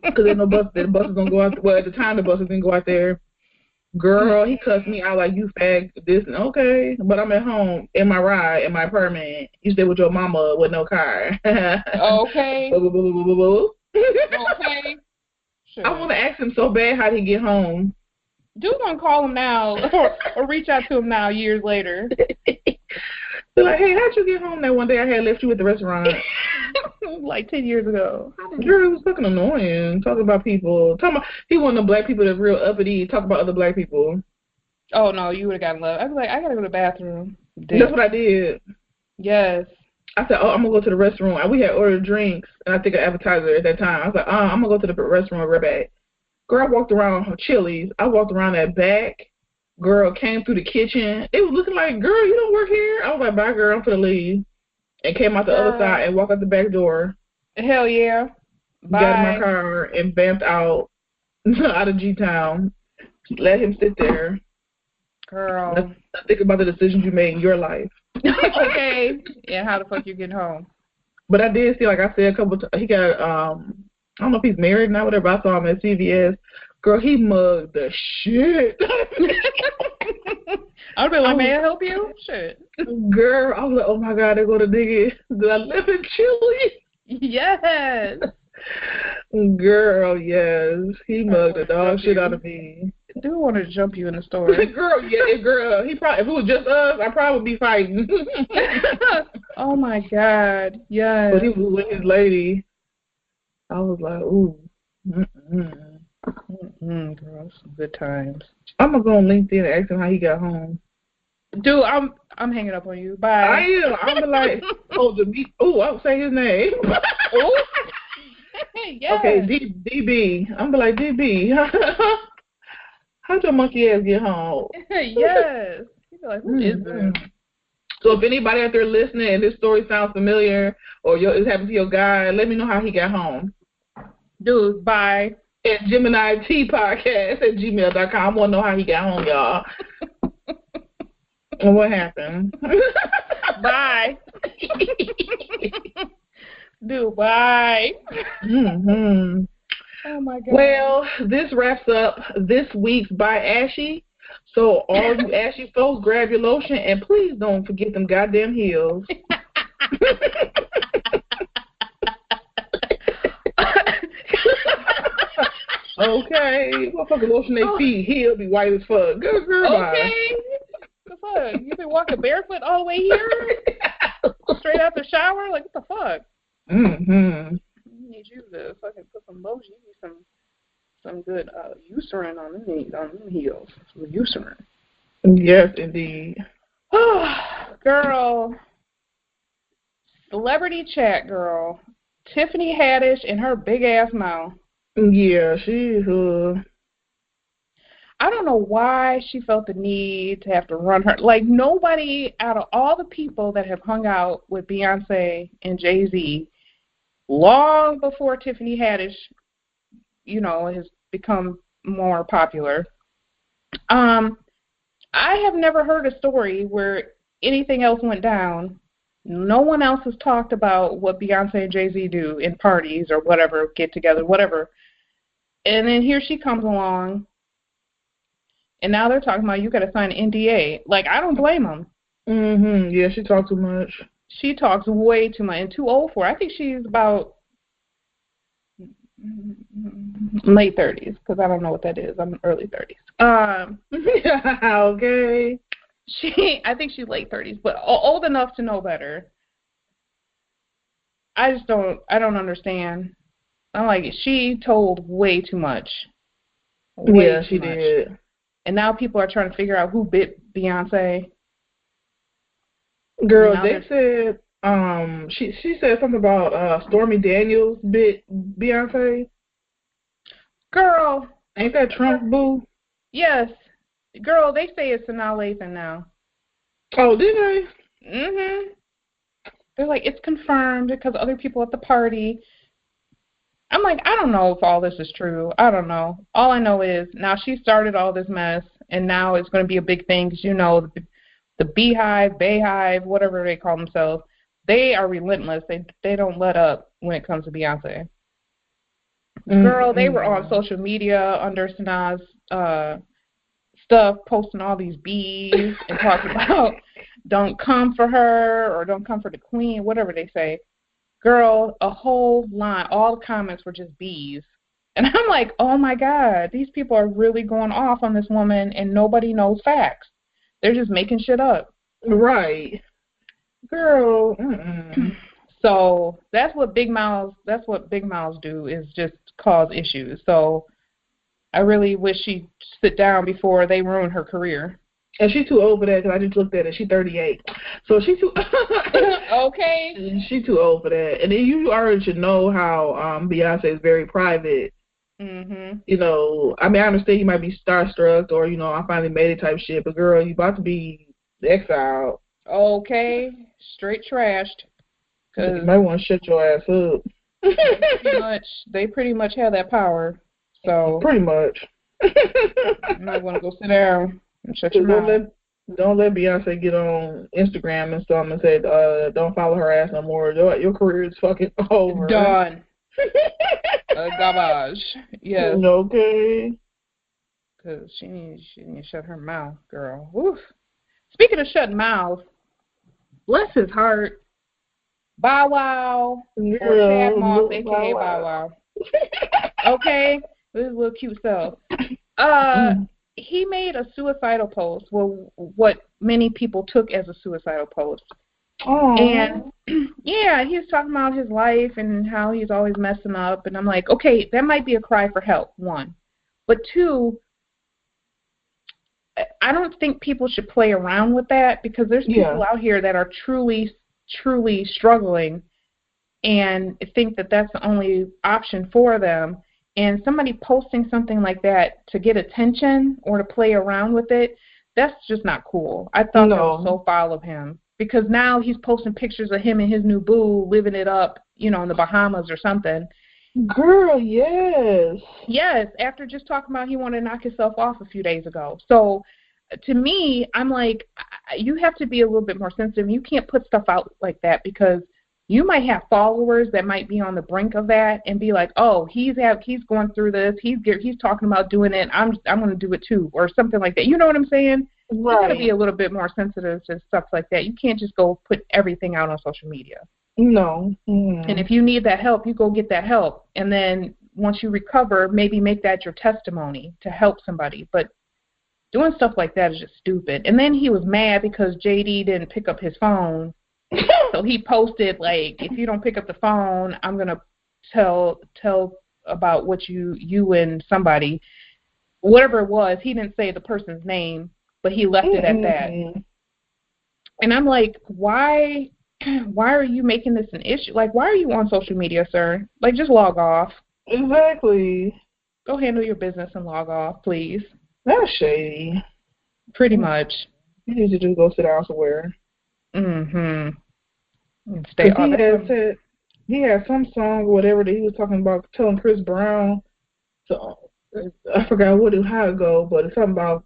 Because there's no bus. The buses don't go out. Well, at the time, the buses didn't go out there. Girl, he cussed me out like, you fag this. And okay, but I'm at home in my ride, in my apartment. You stay with your mama with no car. Okay. Okay. Sure. I want to ask him so bad how he get home. Dude, gonna call him now or reach out to him now years later. They're like, hey, how'd you get home that one day I had left you at the restaurant? Like 10 years ago. Girl, it was fucking annoying. Talking about people. He one of the black people that's real uppity. Talk about other black people. Oh, no, you would have gotten love. I was like, I gotta go to the bathroom. That's what I did. Yes. I said, I'm going to go to the restroom. We had ordered drinks, and I think an appetizer at that time. I was like, I'm going to go to the restroom right back. Girl, I walked around Chili's. I walked around that back. Girl came through the kitchen. It was looking like, girl, you don't work here? I was like, bye, girl, I'm finna leave. And came out the other side and walked out the back door. Hell yeah. Bye. Got in my car and bamped out of G-Town. Let him sit there. Girl. Let's think about the decisions you made in your life. Okay. Yeah, how the fuck you getting home? But I did see, like I said, a couple times, he got, I don't know if he's married now, whatever. I saw him at CVS. Girl, he mugged the shit. I'd be like, may I help you? Shit. Girl, I was like, oh my God, they're going to dig it. Did I live in Chile? Yes. Girl, yes. He mugged the dog shit out of me. I do want to jump you in the store. Girl, yeah, girl. If it was just us, I'd probably be fighting. Oh my God, yes. But he was with his lady. I was like, ooh. Girl, some good times. I'm gonna go on LinkedIn and ask him how he got home. Dude, I'm hanging up on you. Bye. I am. I'm like, I'll say his name. Oh. Yes. Okay, DB. I'm like, DB. How'd your monkey ass get home? Yes. He's like, who is this? So if anybody out there listening and this story sounds familiar or it's happened to your guy, let me know how he got home. Dude, bye. At Gemini T Podcast at gmail.com. I want to know how he got home, y'all. And what happened? Bye. Dude, bye. Mm-hmm. Oh, my God. Well, this wraps up this week's By Ashy. So all you ashy folks, grab your lotion and please don't forget them goddamn heels. Okay, motherfucker lotion their feet, heel be white as fuck. Good girl. Okay. What the fuck? You been walking barefoot all the way here? Straight out the shower? Like, what the fuck? Mm-hmm. You need you to fucking put some lotion. You need some good Eucerin on them heels. Some Eucerin. Yes, indeed. Girl. Celebrity chat, girl. Tiffany Haddish and her big ass mouth. Yeah, she's I don't know why she felt the need to have to run her. Like, nobody out of all the people that have hung out with Beyonce and Jay-Z long before Tiffany Haddish, has become more popular. I have never heard a story where anything else went down. No one else has talked about what Beyonce and Jay-Z do in parties or whatever, get together, whatever. And then here she comes along, and now they're talking about you got to sign an NDA. Like, I don't blame them. Mm-hmm. Yeah, she talks too much. She talks way too much and too old for it. I think she's about late 30s, because I don't know what that is. I'm early 30s. Okay. I think she's late 30s, but old enough to know better. I don't understand. I'm like, she told way too much. Yeah, she did. And now people are trying to figure out who bit Beyonce. Girl, they said, she said something about Stormy Daniels bit Beyonce. Girl. Ain't that Trump's boo? Yes. Girl, they say it's Sanaa Lathan now. Oh, did they? Mm-hmm. They're like, it's confirmed because other people at the party. I'm like, I don't know if all this is true. I don't know. All I know is now she started all this mess, and now it's going to be a big thing because, the Beehive, Bayhive, whatever they call themselves, they are relentless. They don't let up when it comes to Beyonce. Girl, they were on social media under Sanaa's stuff, posting all these bees and talking about don't come for her or don't come for the queen, whatever they say. Girl, a whole line, all the comments were just bees. And I'm like, oh my God, these people are really going off on this woman and nobody knows facts. They're just making shit up. Right. Girl. So that's what big mouths do, is just cause issues. So I really wish she'd sit down before they ruin her career. And she's too old for that because I just looked at it. She's 38. So she's too... Okay. She's too old for that. And then you already should know how Beyonce is very private. Mm-hmm. I understand you might be starstruck or, I finally made it type shit. But, girl, you about to be exiled. Okay. Straight trashed. You might want to shut your ass up. They pretty much have that power. So pretty much. You might want to go sit down and shut your mouth. Don't let Beyonce get on Instagram and stuff and say, don't follow her ass no more. Your career is fucking over. Done. Garbage. Yes. Okay. Because she needs to shut her mouth, girl. Woof. Speaking of shutting mouths, bless his heart, Bow Wow, or Chad Moss, a.k.a. Bow Wow. Okay? This is a little cute stuff. He made a suicidal post, well, what many people took as a suicidal post. And, yeah, he was talking about his life and how he's always messing up. And I'm like, okay, that might be a cry for help, one. But two, I don't think people should play around with that, because there's people out here that are truly, truly struggling and think that that's the only option for them. And somebody posting something like that to get attention or to play around with it, that's just not cool. I thought that was so foul of him, because now he's posting pictures of him and his new boo living it up, in the Bahamas or something. Girl, yes. Yes, after just talking about he wanted to knock himself off a few days ago. So to me, I'm like, you have to be a little bit more sensitive. You can't put stuff out like that, because you might have followers that might be on the brink of that and be like, oh, he's going through this. He's talking about doing it. I'm going to do it too, or something like that. You know what I'm saying? Right. You got to be a little bit more sensitive to stuff like that. You can't just go put everything out on social media. No. And if you need that help, you go get that help. And then once you recover, maybe make that your testimony to help somebody. But doing stuff like that is just stupid. And then he was mad because JD didn't pick up his phone. So he posted, like, if you don't pick up the phone, I'm going to tell about what you and somebody, whatever it was. He didn't say the person's name, but he left it at that. And I'm like, why are you making this an issue? Like, why are you on social media, sir? Like, just log off. Exactly. Go handle your business and log off, please. That's shady. Pretty much. You need to just go sit down somewhere. Mm-hmm. Stay on. He had some song or whatever that he was talking about, telling Chris Brown. So I forgot how it go, but it's something about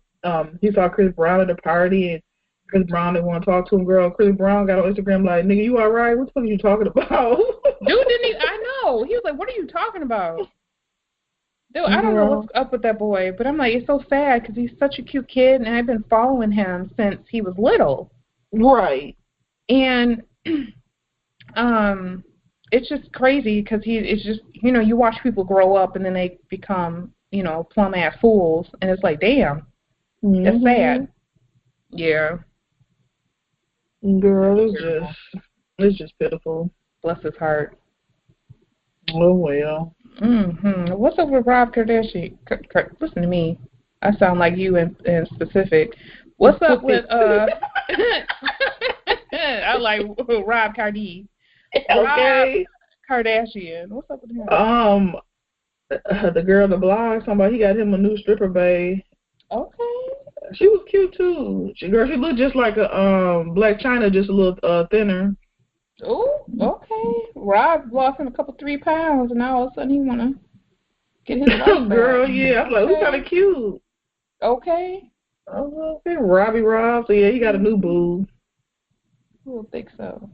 he saw Chris Brown at a party and Chris Brown didn't want to talk to him. Girl, Chris Brown got on Instagram like, nigga, you all right? What the fuck are you talking about? Dude, I know. He was like, what are you talking about? Dude, I don't know what's up with that boy, but I'm like, it's so sad because he's such a cute kid, and I've been following him since he was little. Right. And it's just crazy because it's just, you watch people grow up and then they become, plum-ass fools, and it's like, damn, that's sad. Yeah. Girl, it's just pitiful. Bless his heart. Oh, well. What's up with Rob Kardashian? Listen to me. I sound like you in specific. What's up with I like Rob Kardashian. Okay. Rob Kardashian. What's up with him? The girl in the blog, somebody, he got him a new stripper bae. Okay. She was cute too. She looked just like a Black China, just a little thinner. Oh, okay. Rob lost him a couple 3 pounds, and now all of a sudden he wanna get his life back. Girl, yeah. I was like, who's kind of cute. Okay. Oh, okay. Robbie Rob. So yeah, he got a new boo. I don't think so.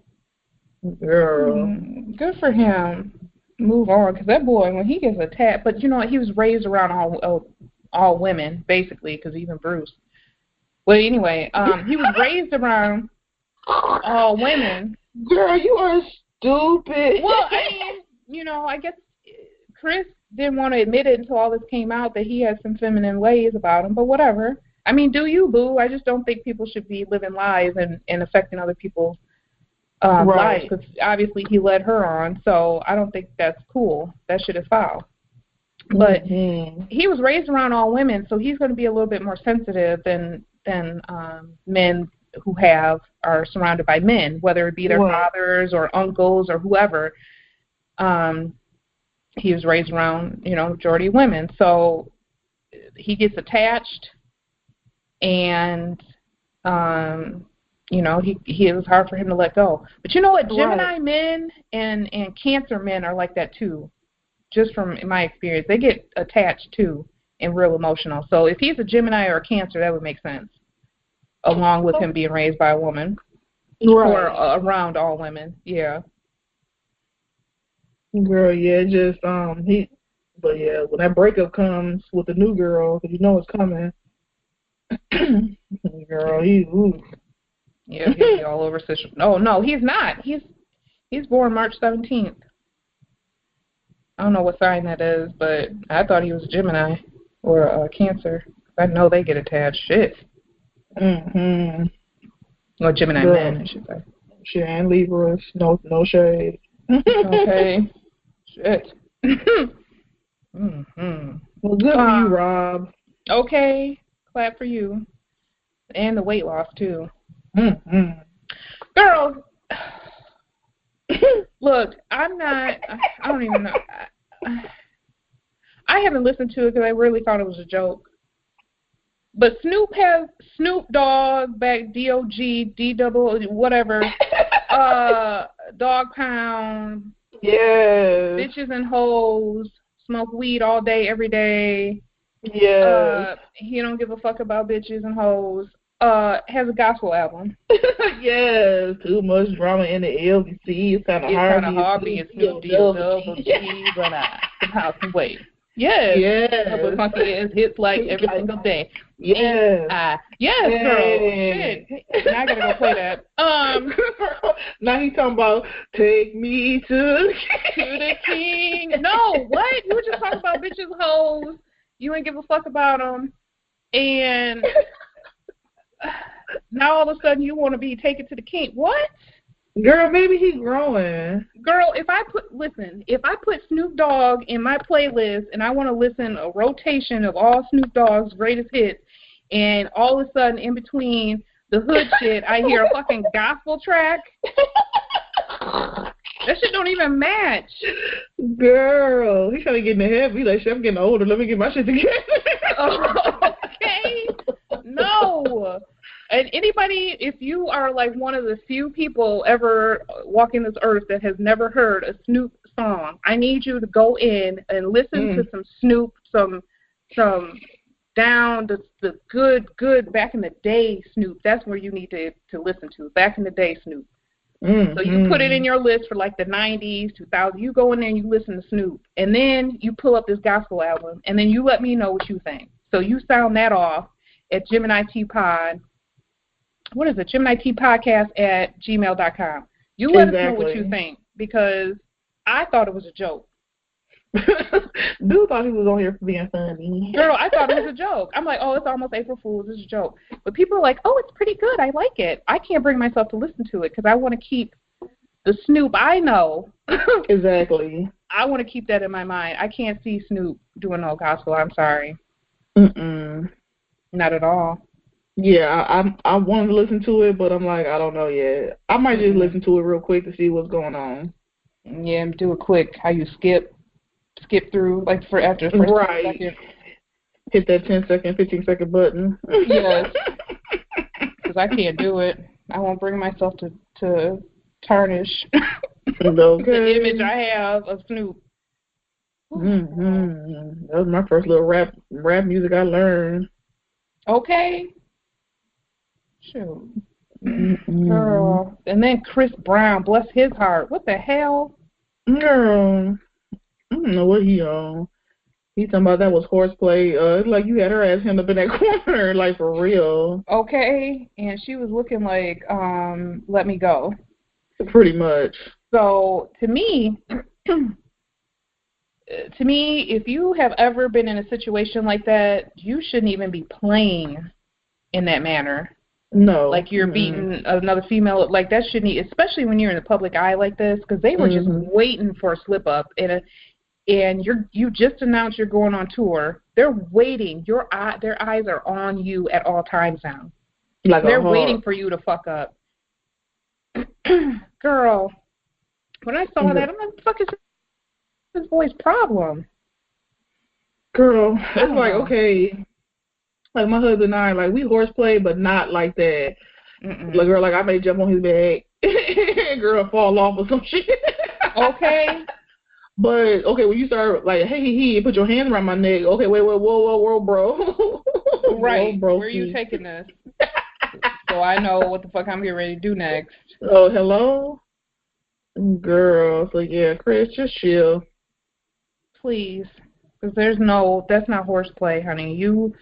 Girl. Good for him. Move on, because that boy, when he gets attacked, but you know what? He was raised around all women, basically, because even Bruce. Well, anyway, he was raised around all women. Girl, you are stupid. Well, I mean, you know, I guess Chris didn't want to admit it until all this came out that he has some feminine ways about him, but whatever. I mean, do you, boo? I just don't think people should be living lies and affecting other people's lives, because obviously he led her on, so I don't think that's cool. That shit is foul. But he was raised around all women, so he's going to be a little bit more sensitive than men who are surrounded by men, whether it be their fathers or uncles or whoever. He was raised around, you know, majority of women, so he gets attached, and you know, it was hard for him to let go. But you know what? Gemini men and Cancer men are like that too. Just from my experience, they get attached too and real emotional. So if he's a Gemini or a Cancer, that would make sense, along with him being raised by a woman or around all women. Yeah. Girl, yeah, just but yeah, when that breakup comes with the new girl, because you know it's coming. Girl, yeah, he'll be all over social. No, he's not. He's born March 17th. I don't know what sign that is, but I thought he was a Gemini or a Cancer. I know they get attached. Shit. Or Gemini men, I should say. She ain't Libras. No shade. Okay. Shit. Well, good for you, Rob. Okay. Clap for you. And the weight loss, too. Girls, look, I don't even know. I haven't listened to it because I really thought it was a joke. But Snoop has Snoop Dogg, back D-O-G, D-double, whatever, Dog Pound. Yes. Bitches and hoes, smoke weed all day, every day. Yes. He don't give a fuck about bitches and hoes. Has a gospel album. Yes. Too much drama in the LBC. It's kind of hard. It's kind of hard being Snoop D-double-G, but somehow, some way. Yes. But funky ass hits like every single day. Yes. Yes, girl. Shit. Now I gotta go play that. Now he's talking about take me to the king. No, what? You were just talking about bitches, hoes. You ain't give a fuck about them, and now all of a sudden you want to be taken to the king. What? Girl, maybe he's growing. Girl, if I put Snoop Dogg in my playlist and I want to listen a rotation of all Snoop Dogg's greatest hits, and all of a sudden in between the hood shit, I hear a fucking gospel track. That shit don't even match. Girl, he's trying to get in the head. Be like, shit, I'm getting older. Let me get my shit together. Okay. No. And anybody, if you are like one of the few people ever walking this earth that has never heard a Snoop song, I need you to go in and listen to some Snoop, some down the good back in the day Snoop. That's where you need to listen to, back in the day Snoop. So you put it in your list for like the 90s, 2000. You go in there and you listen to Snoop, and then you pull up this gospel album, and then you let me know what you think. So you sound that off at Gemini T Pod. What is it? Gemini T Podcast at gmail.com. You let us know what you think, because I thought it was a joke. Dude thought he was on here for being funny. Girl, I thought it was a joke. I'm like, oh, it's almost April Fool's. It's a joke. But people are like, oh, it's pretty good. I like it. I can't bring myself to listen to it because I want to keep the Snoop I know. Exactly. I want to keep that in my mind. I can't see Snoop doing no gospel. I'm sorry. Not at all. Yeah, I wanted to listen to it, but I'm like, I don't know yet. I might just listen to it real quick to see what's going on. Yeah, do it quick. How you skip through, like for after the first second. Hit that 10-second, 15-second button. Yes. Because I can't do it. I won't bring myself to tarnish the image I have of Snoop. Mm-hmm. That was my first little rap music I learned. Okay. Shoot. Girl. And then Chris Brown, bless his heart. What the hell? Girl. I don't know what he on. He's talking about that was horseplay. It's like you had her ass him up in that corner, like for real. Okay. And she was looking like, let me go. Pretty much. So to me, if you have ever been in a situation like that, you shouldn't even be playing in that manner. No. Like you're beating another female. Like that shouldn't, especially when you're in the public eye like this, because they were just waiting for a slip up. And you just announced you're going on tour. They're waiting. Their eyes are on you at all times now. Like they're waiting for you to fuck up. Girl, when I saw that, I'm like, what the fuck is this boy's problem? Girl, it's like, okay, like my husband and I, like we horseplay, but not like that. Like, girl, like I may jump on his back, girl, fall off or some shit. Okay. But okay, when you start like, hey, put your hands around my neck. Okay, wait, whoa, bro. Right, whoa, where are you taking this? So I know what the fuck I'm getting ready to do next. Oh, hello, girl. So yeah, Chris, just chill, please, because that's not horseplay, honey. You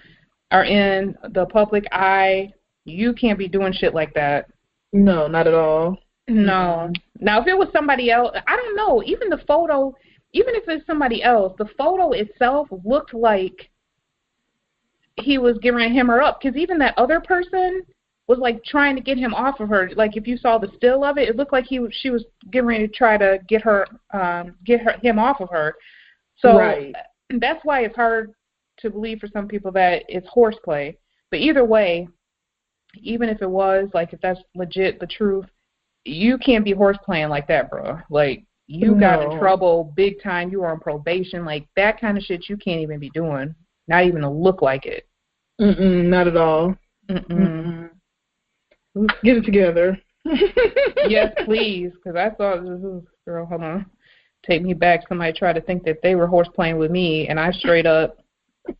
are in the public eye. You can't be doing shit like that. No, not at all. No. Now, if it was somebody else, I don't know. Even the photo, even if it's somebody else, the photo itself looked like he was giving him or up. Because even that other person was like trying to get him off of her. Like if you saw the still of it, it looked like she was getting ready to try to get him off of her. So that's why it's hard to believe for some people that it's horseplay. But either way, even if it was, like if that's legit the truth, you can't be horseplaying like that, bro. Like you got in trouble big time. You were on probation. Like that kind of shit you can't even be doing. Not even to look like it. Not at all. Get it together. Yes, please. Because I thought, girl, hold on. Take me back. Somebody tried to think that they were horseplaying with me, and I straight up,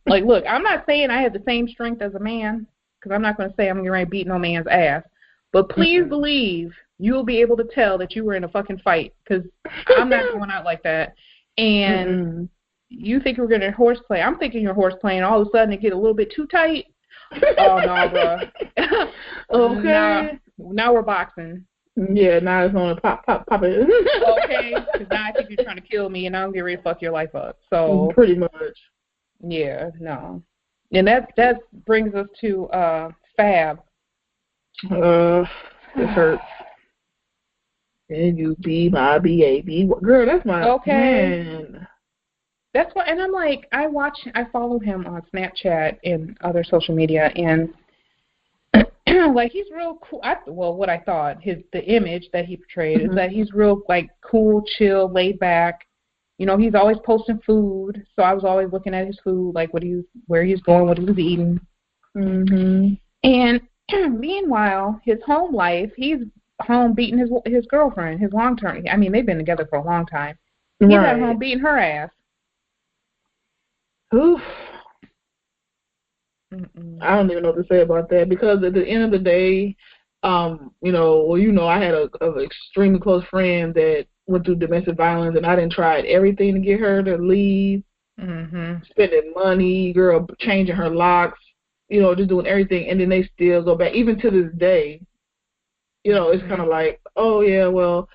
like, look, I'm not saying I have the same strength as a man, because I'm not going to say I'm getting ready to beat no man's ass. But please believe you'll be able to tell that you were in a fucking fight, because I'm not going out like that. And you think we're going to horseplay. I'm thinking you're horseplaying. All of a sudden it get a little bit too tight. Oh, no, bro. Okay. Now we're boxing. Yeah, now it's on pop it. Okay, because now I think you're trying to kill me, and I'm getting ready to fuck your life up. So pretty much. Yeah, no. And that brings us to Fab. It hurts. And you be my baby. Girl, that's my man. That's what, and I'm like, I follow him on Snapchat and other social media, and like he's real cool. What I thought, the image that he portrayed is that he's real like cool, chill, laid back. You know, he's always posting food, so I was always looking at his food, like where he's going, what he was eating. And meanwhile, his home life, he's home beating his girlfriend, his long term. I mean, they've been together for a long time. He's at home beating her ass. Oof. I don't even know what to say about that, because at the end of the day, I had a extremely close friend that went through domestic violence, and I done tried everything to get her to leave, spending money, girl, changing her locks, just doing everything, and then they still go back, even to this day. It's kind of like, oh yeah, well,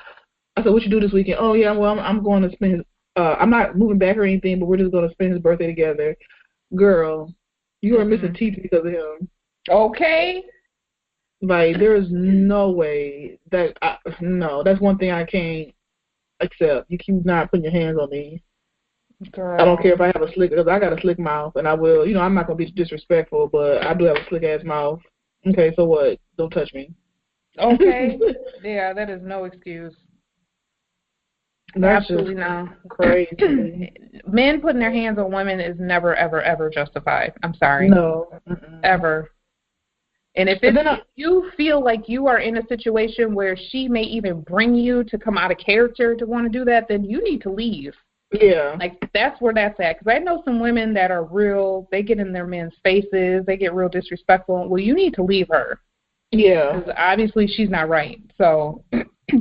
I said, what you do this weekend? Oh yeah, well, I'm going to spend his, I'm not moving back or anything, but we're just going to spend his birthday together. Girl, you are missing teeth because of him. Okay. Like, there is no way that, no, that's one thing I can't accept. You keep not putting your hands on me. Girl. I don't care if I have because I got a slick mouth, and I will, I'm not going to be disrespectful, but I do have a slick-ass mouth. Okay, so what? Don't touch me. Okay. Yeah, that is no excuse. That's absolutely not. Crazy. Men putting their hands on women is never, ever, ever justified. I'm sorry. No. Ever. And if you feel like you are in a situation where she may even bring you to come out of character to want to do that, then you need to leave. Yeah. Like, that's where that's at. Because I know some women that are real, they get in their men's faces, they get real disrespectful. Well, you need to leave her. Yeah. Because obviously she's not right. So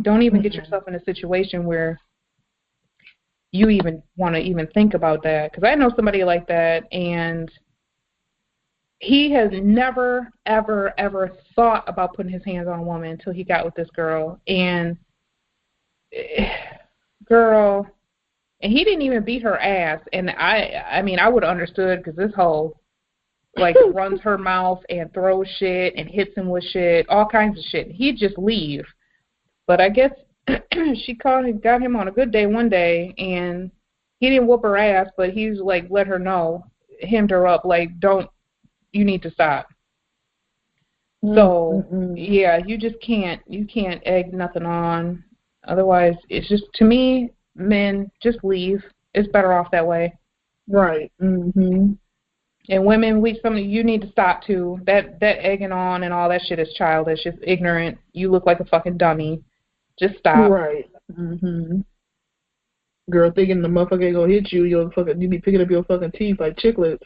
don't even get yourself in a situation where you even want to even think about that. Because I know somebody like that, and he has never, ever, ever thought about putting his hands on a woman until he got with this girl. And, girl, and he didn't even beat her ass. And I mean, I would have understood because this hoe, like, runs her mouth and throws shit and hits him with shit, all kinds of shit. He'd just leave. But I guess she got him on a good day one day, and he didn't whoop her ass, but he's, like, let her know, hemmed her up, like, you need to stop. So, yeah, you can't egg nothing on. Otherwise, it's just, to me, men, just leave. It's better off that way. Right. And women, you need to stop too. That egging on and all that shit is childish. It's ignorant. You look like a fucking dummy. Just stop. Right. Girl, thinking the motherfucker ain't gonna hit you, you be picking up your fucking teeth like chiclets.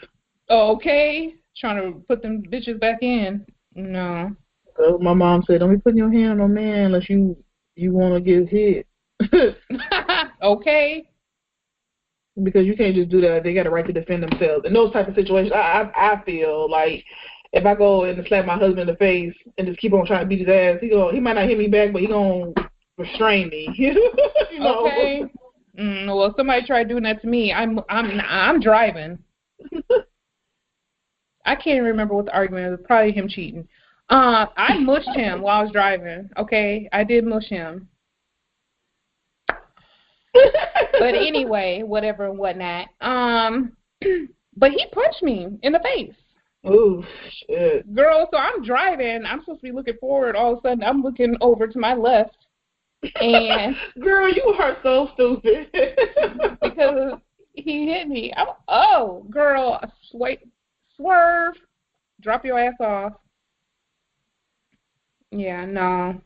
Okay. Trying to put them bitches back in. No. So my mom said, don't be putting your hand on a man unless you want to get hit. Okay. Because you can't just do that. They got a right to defend themselves. In those type of situations, I feel like if I go and slap my husband in the face and just keep on trying to beat his ass, he might not hit me back, but he gonna restrain me. You know? Okay. Well, somebody tried doing that to me. I'm driving. I can't remember what the argument was. Probably him cheating. I mushed him while I was driving. Okay, I did mush him. But anyway, whatever and whatnot. But he punched me in the face. Oh, shit. Girl, so I'm driving. I'm supposed to be looking forward. All of a sudden, I'm looking over to my left. And girl, you are so stupid. Because he hit me. Girl, swerve. Drop your ass off. Yeah, no.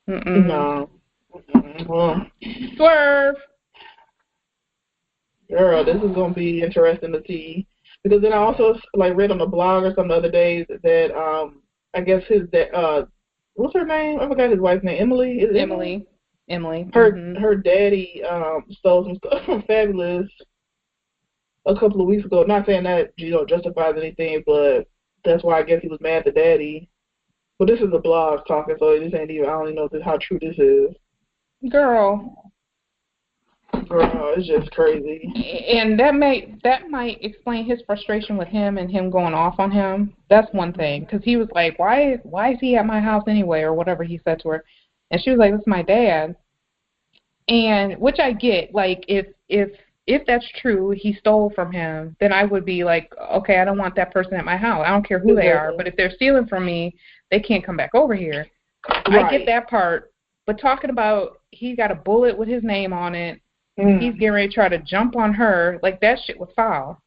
No. Well, swerve. Girl, this is gonna be interesting to see, because then I also read on the blog or some the other days that I guess what's her name? I forgot his wife's name. Emily. Is it Emily? Emily. Her daddy stole some stuff from Fabulous a couple of weeks ago. Not saying that justifies anything, but that's why I guess he was mad at daddy. But this is a blog talking, so this ain't even. I don't even know how true this is. Girl, it's just crazy. And that might explain his frustration with him and him going off on him. That's one thing, because he was like, why is he at my house anyway, or whatever he said to her, and she was like, "This is my dad," and which I get. Like, if that's true, he stole from him, then I would be like, okay, I don't want that person at my house. I don't care who they are, but if they're stealing from me, they can't come back over here. Right. I get that part, but talking about he got a bullet with his name on it. He's getting ready to try to jump on her. Like, that shit was foul.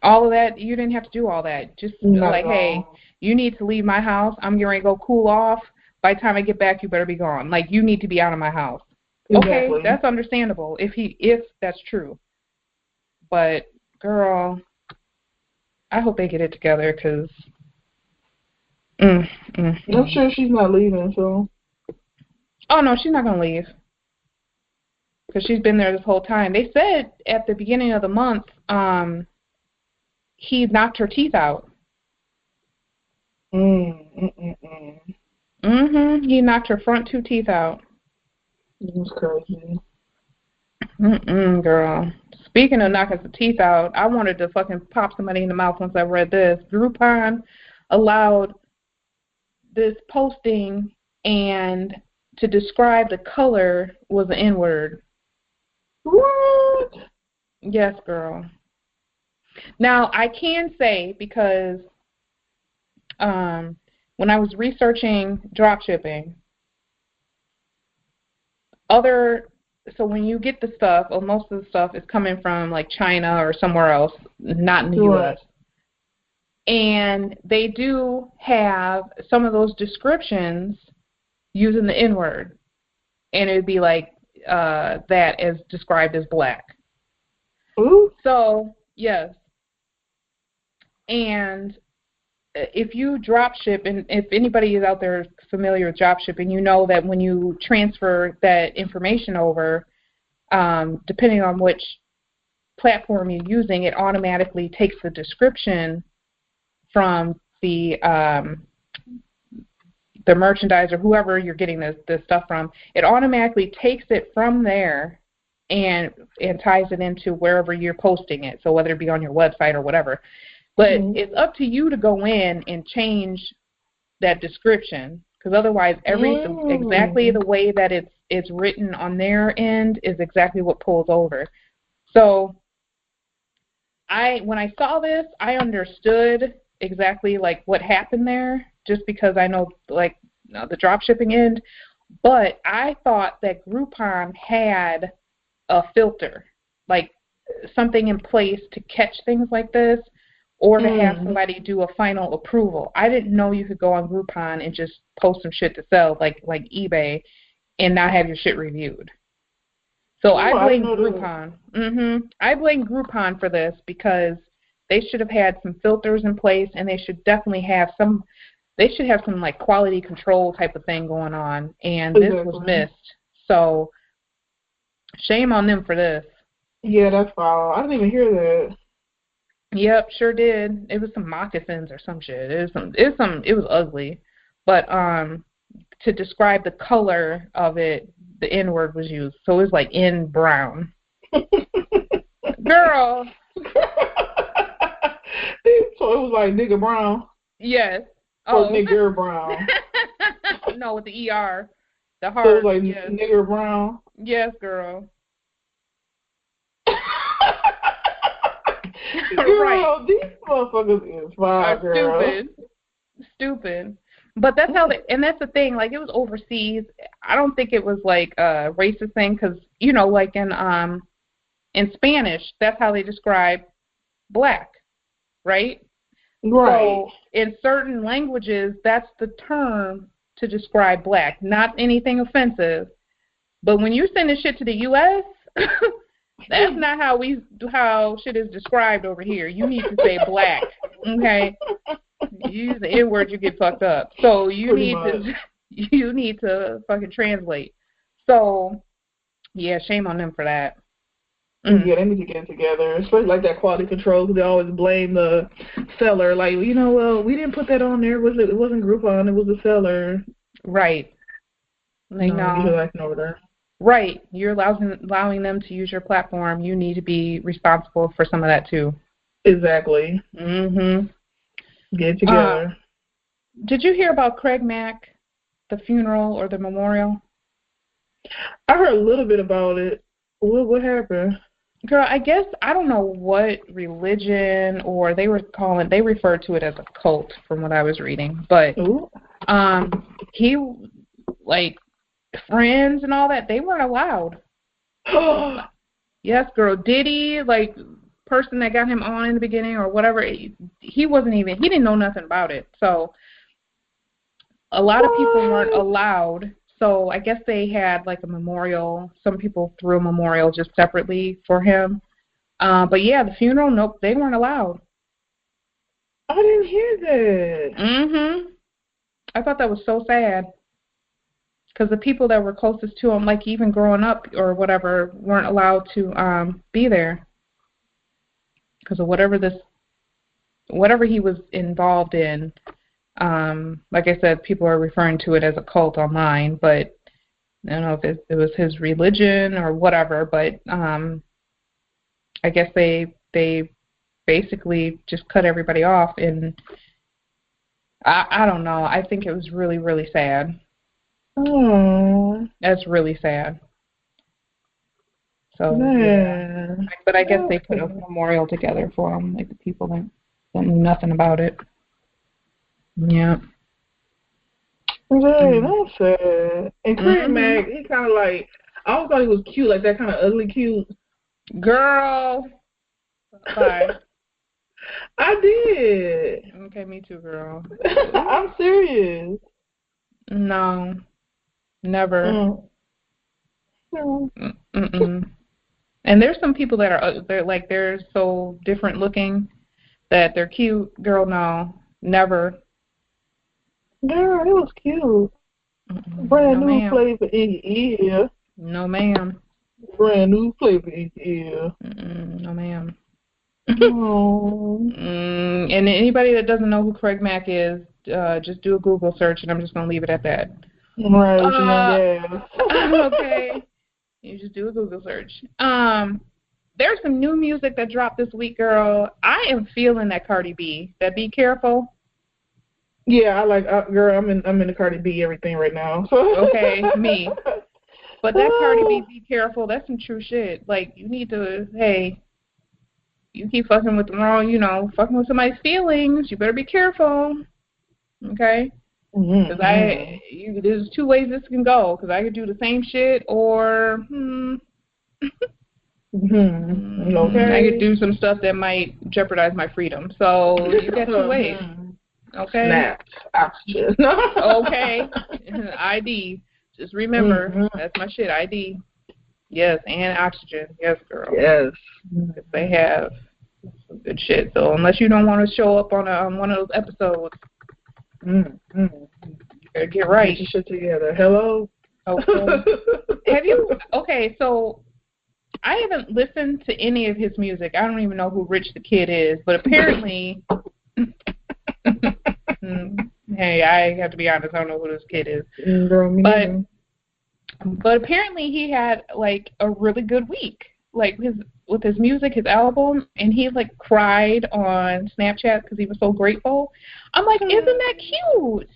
All of that, you didn't have to do all that. Just hey, you need to leave my house. I'm getting ready to go cool off. By the time I get back, you better be gone. Like, you need to be out of my house. Exactly. Okay, that's understandable if that's true. But, girl, I hope they get it together, because I'm sure she's not leaving, so. Oh, no, she's not going to leave. Because she's been there this whole time. They said at the beginning of the month, he knocked her teeth out. He knocked her front 2 teeth out. That's crazy. Girl. Speaking of knocking some teeth out, I wanted to fucking pop somebody in the mouth once I read this. Groupon allowed this posting, and to describe the color was an N-word. What? Yes, girl. Now, I can say, because when I was researching dropshipping, so when you get the stuff, or most of the stuff is coming from like China or somewhere else, not in the U.S. And they do have some of those descriptions using the N-word. And it would be like that as described as black. Ooh. So, yes. And if you drop ship, and if anybody is out there familiar with drop shipping, you know that when you transfer that information over, depending on which platform you're using, it automatically takes the description from the merchandise or whoever you're getting the stuff from. It automatically takes it from there and ties it into wherever you're posting it. So whether it be on your website or whatever. But it's up to you to go in and change that description, because otherwise exactly the way that it's written on their end is exactly what pulls over. So when I saw this, I understood exactly like what happened there, just because I know like the drop shipping end. But I thought that Groupon had a filter, like something in place to catch things like this, or to have somebody do a final approval. I didn't know you could go on Groupon and just post some shit to sell, like eBay, and not have your shit reviewed. So I blame Groupon. I blame Groupon for this, because they should have had some filters in place, and they should definitely have some. They should have some like quality control type of thing going on, and this was missed. So shame on them for this. Yeah, that's foul. I didn't even hear that. Yep, sure did. It was some moccasins or some shit. It was ugly. But to describe the color of it, the N-word was used. So it was like in brown. Girl. So it was like nigga brown. Yes. Or nigger brown. No, with the ER. The heart. So it was like nigger brown. Yes, girl. Girl, right. These motherfuckers is wild, girl. Stupid. But that's how and that's the thing, like it was overseas. I don't think it was like a racist thing, because, you know, like in Spanish, that's how they describe black, right? Right. So in certain languages, that's the term to describe black, not anything offensive. But when you send this shit to the U.S., that's not how shit is described over here. You need to say black, okay? You use the N-word, you get fucked up. So you need to fucking translate. So yeah, shame on them for that. Yeah, they need to get together, especially like that quality control, because they always blame the seller. Like, you know, well, we didn't put that on there. It wasn't Groupon, it was the seller. Right. Like, no. Right. You're allowing them to use your platform. You need to be responsible for some of that too. Exactly. Get together. Did you hear about Craig Mack, the funeral or the memorial? I heard a little bit about it. What happened? Girl, I guess I don't know what religion, or they referred to it as a cult from what I was reading. But he, like, friends and all that, they weren't allowed. Yes, girl. Diddy, like, person that got him on in the beginning or whatever, he didn't know nothing about it. So a lot of people weren't allowed. So I guess they had like a memorial. Some people threw a memorial just separately for him. But yeah, the funeral, nope, they weren't allowed. I didn't hear that. I thought that was so sad. Because the people that were closest to him, like even growing up or whatever, weren't allowed to be there. Because of whatever he was involved in. Like I said, people are referring to it as a cult online, but I don't know if it was his religion or whatever, but I guess they basically just cut everybody off, and I don't know. I think it was really, really sad. Oh, that's really sad. So, yeah. But I guess they put a memorial together for him, like the people that knew nothing about it. Yeah. Yeah, that's sad. And Craig Mack, he kind of like, I always thought he was cute, like that kind of ugly cute. Girl. Bye. I did. Okay, me too, girl. I'm serious. No, never. Mm. Mm-mm. And there's some people that are they're so different looking that they're cute. Girl, no, never. Girl, it was cute. Mm-mm. Brand No, new ma'am. flavor in your ear. No, ma'am. Brand new flavor in your ear. Mm-mm. No, ma'am. Oh. And anybody that doesn't know who Craig Mack is, just do a Google search, and I'm just gonna leave it at that. Right, with your young ass. Okay. You just do a Google search. There's some new music that dropped this week, girl. I am feeling that Cardi B. That Be Careful. Yeah, I like girl. I'm in the Cardi B everything right now. Okay, me. But that Cardi B, Be Careful. That's some true shit. Like you need to. Hey, you keep fucking with the wrong. Fucking with somebody's feelings. You better be careful. Okay. Because there's two ways this can go. Because I could do the same shit, or Okay. I could do some stuff that might jeopardize my freedom. So you got two ways. Okay. Snapped. Oxygen. Okay. ID. Just remember, that's my shit. ID. Yes, and oxygen. Yes, girl. Yes. They have some good shit. So unless you don't want to show up on one of those episodes, you better get right. Get your shit together. Hello. Okay. Okay, so I haven't listened to any of his music. I don't even know who Rich the Kid is, but apparently, hey, I have to be honest, I don't know who this kid is. Girl, me neither. But apparently he had like a really good week, like with his music, his album, and he like cried on Snapchat because he was so grateful. I'm like, isn't that cute?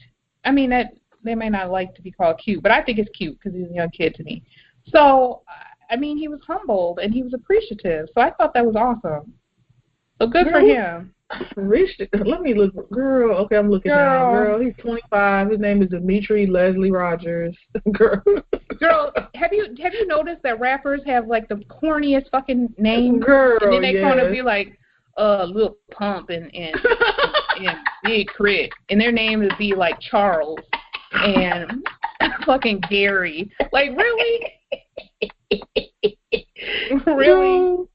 I mean, that they may not like to be called cute, but I think it's cute because he's a young kid to me. So, I mean, he was humbled and he was appreciative. So I thought that was awesome. So good for him. Let me look. Girl, okay, I'm looking now. Girl, he's 25. His name is Dimitri Leslie Rogers. Girl, have you noticed that rappers have like the corniest fucking names? Girl, and then they kind of be like, Lil Pump and Big Crit, and their name would be like Charles and fucking Gary. Like really, really. Girl,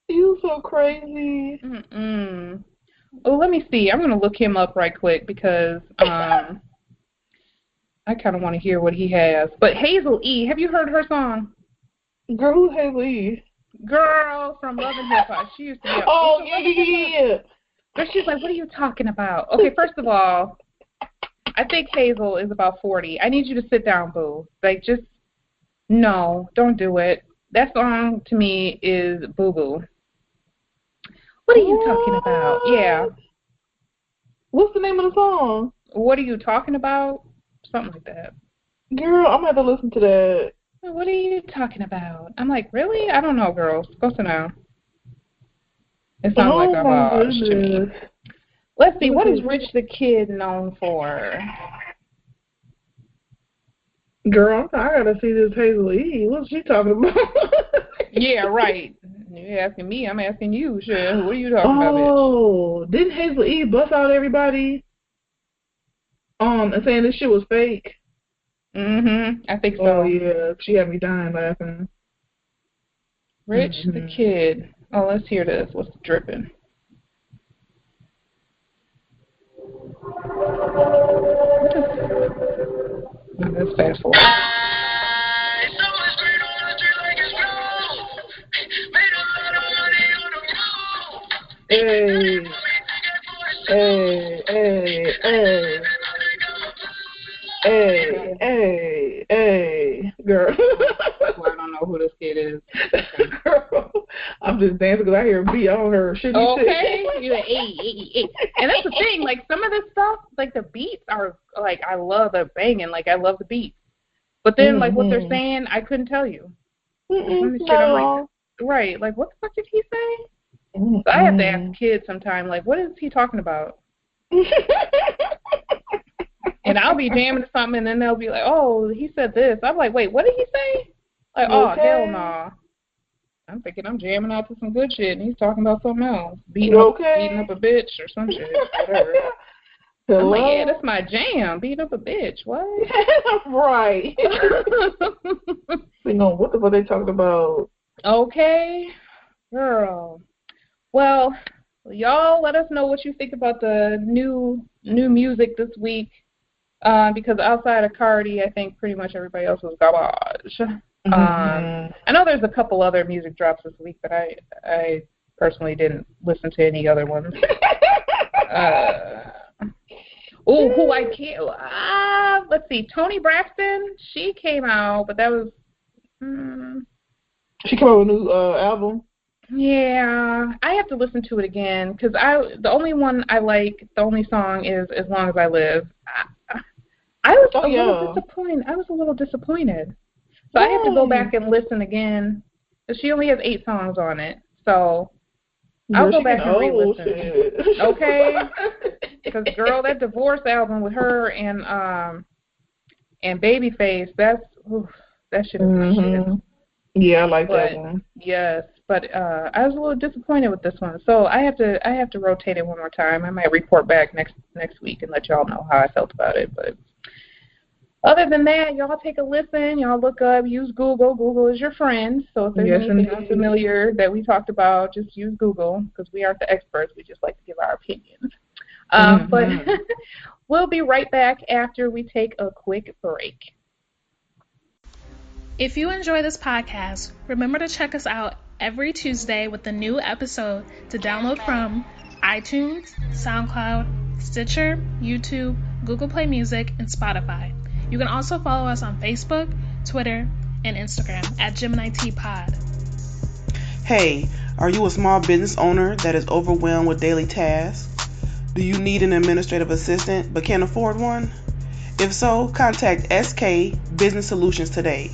you so crazy. Oh, let me see. I'm gonna look him up right quick because I kind of want to hear what he has. But Hazel E, have you heard her song? Girl, who's Hazel E? Girl from Love and Hip Hop. She used to be. Yeah. But she's like, what are you talking about? Okay, first of all, I think Hazel is about 40. I need you to sit down, boo. Like, just no, don't do it. That song to me is boo boo. What are you talking about? Yeah. What's the name of the song? What are you talking about? Something like that. Girl, I'm going to have to listen to that. What are you talking about? I'm like, really? I don't know, girls. Go sit down. It sounds like a boss to me. Let's see. What is Rich the Kid known for? Girl, I got to see this Hazel E. What's she talking about? Yeah, right. You're asking me. I'm asking you. Sure. What are you talking about, bitch? Oh, didn't Hazel E bust out everybody? And saying this shit was fake? I think so. Oh, yeah. She had me dying laughing. Rich the Kid. Oh, let's hear this. What's dripping? Let's fast forward. Hey, girl. Well, I don't know who this kid is. Girl, I'm just dancing because I hear a beat. I don't hear shit. Okay. You're like, hey. And that's the thing. Like, some of this stuff, like, the beats are, like, I love the banging. Like, I love the beats. But then, like, what they're saying, I couldn't tell you. I'm like, right. Like, what the fuck did he say? So I have to ask kids sometime, like, what is he talking about? And I'll be jamming to something, and then they'll be like, oh, he said this. I'm like, wait, what did he say? Like, oh, hell no. I'm thinking I'm jamming out to some good shit, and he's talking about something else. You Beating up a bitch or some shit, whatever. Hello? I'm like, yeah, that's my jam. Beat up a bitch. What? Right. You know, what the fuck they talking about? Okay, girl. Well, y'all let us know what you think about the new music this week. Because outside of Cardi, I think pretty much everybody else was garbage. I know there's a couple other music drops this week, but I personally didn't listen to any other ones. Who I can't. Let's see, Toni Braxton. She came out, but that was. She came out with a new album. Yeah, I have to listen to it again because the only one I like, the only song is "As Long as I Live." I was a little disappointed. So I have to go back and listen again. She only has 8 songs on it, so I'll go back and re-listen. Okay, because girl, that Divorce album with her and Babyface, that shit is my shit. Yeah, I like that one. Yes, but I was a little disappointed with this one, so I have to rotate it one more time. I might report back next week and let y'all know how I felt about it, but. Other than that, y'all take a listen. Y'all look up, use Google. Google is your friend. So if there's anything unfamiliar that we talked about, just use Google because we aren't the experts. We just like to give our opinions. But we'll be right back after we take a quick break. If you enjoy this podcast, remember to check us out every Tuesday with a new episode to download from iTunes, SoundCloud, Stitcher, YouTube, Google Play Music, and Spotify. You can also follow us on Facebook, Twitter, and Instagram at Gemini T Pod. Hey, are you a small business owner that is overwhelmed with daily tasks? Do you need an administrative assistant but can't afford one? If so, contact SK Business Solutions today.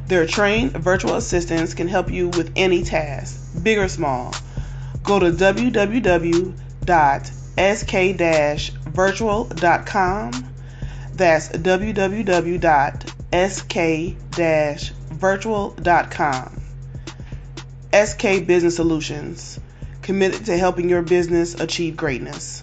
Their trained virtual assistants can help you with any task, big or small. Go to www.sk-virtual.com. That's www.sk-virtual.com. SK Business Solutions, committed to helping your business achieve greatness.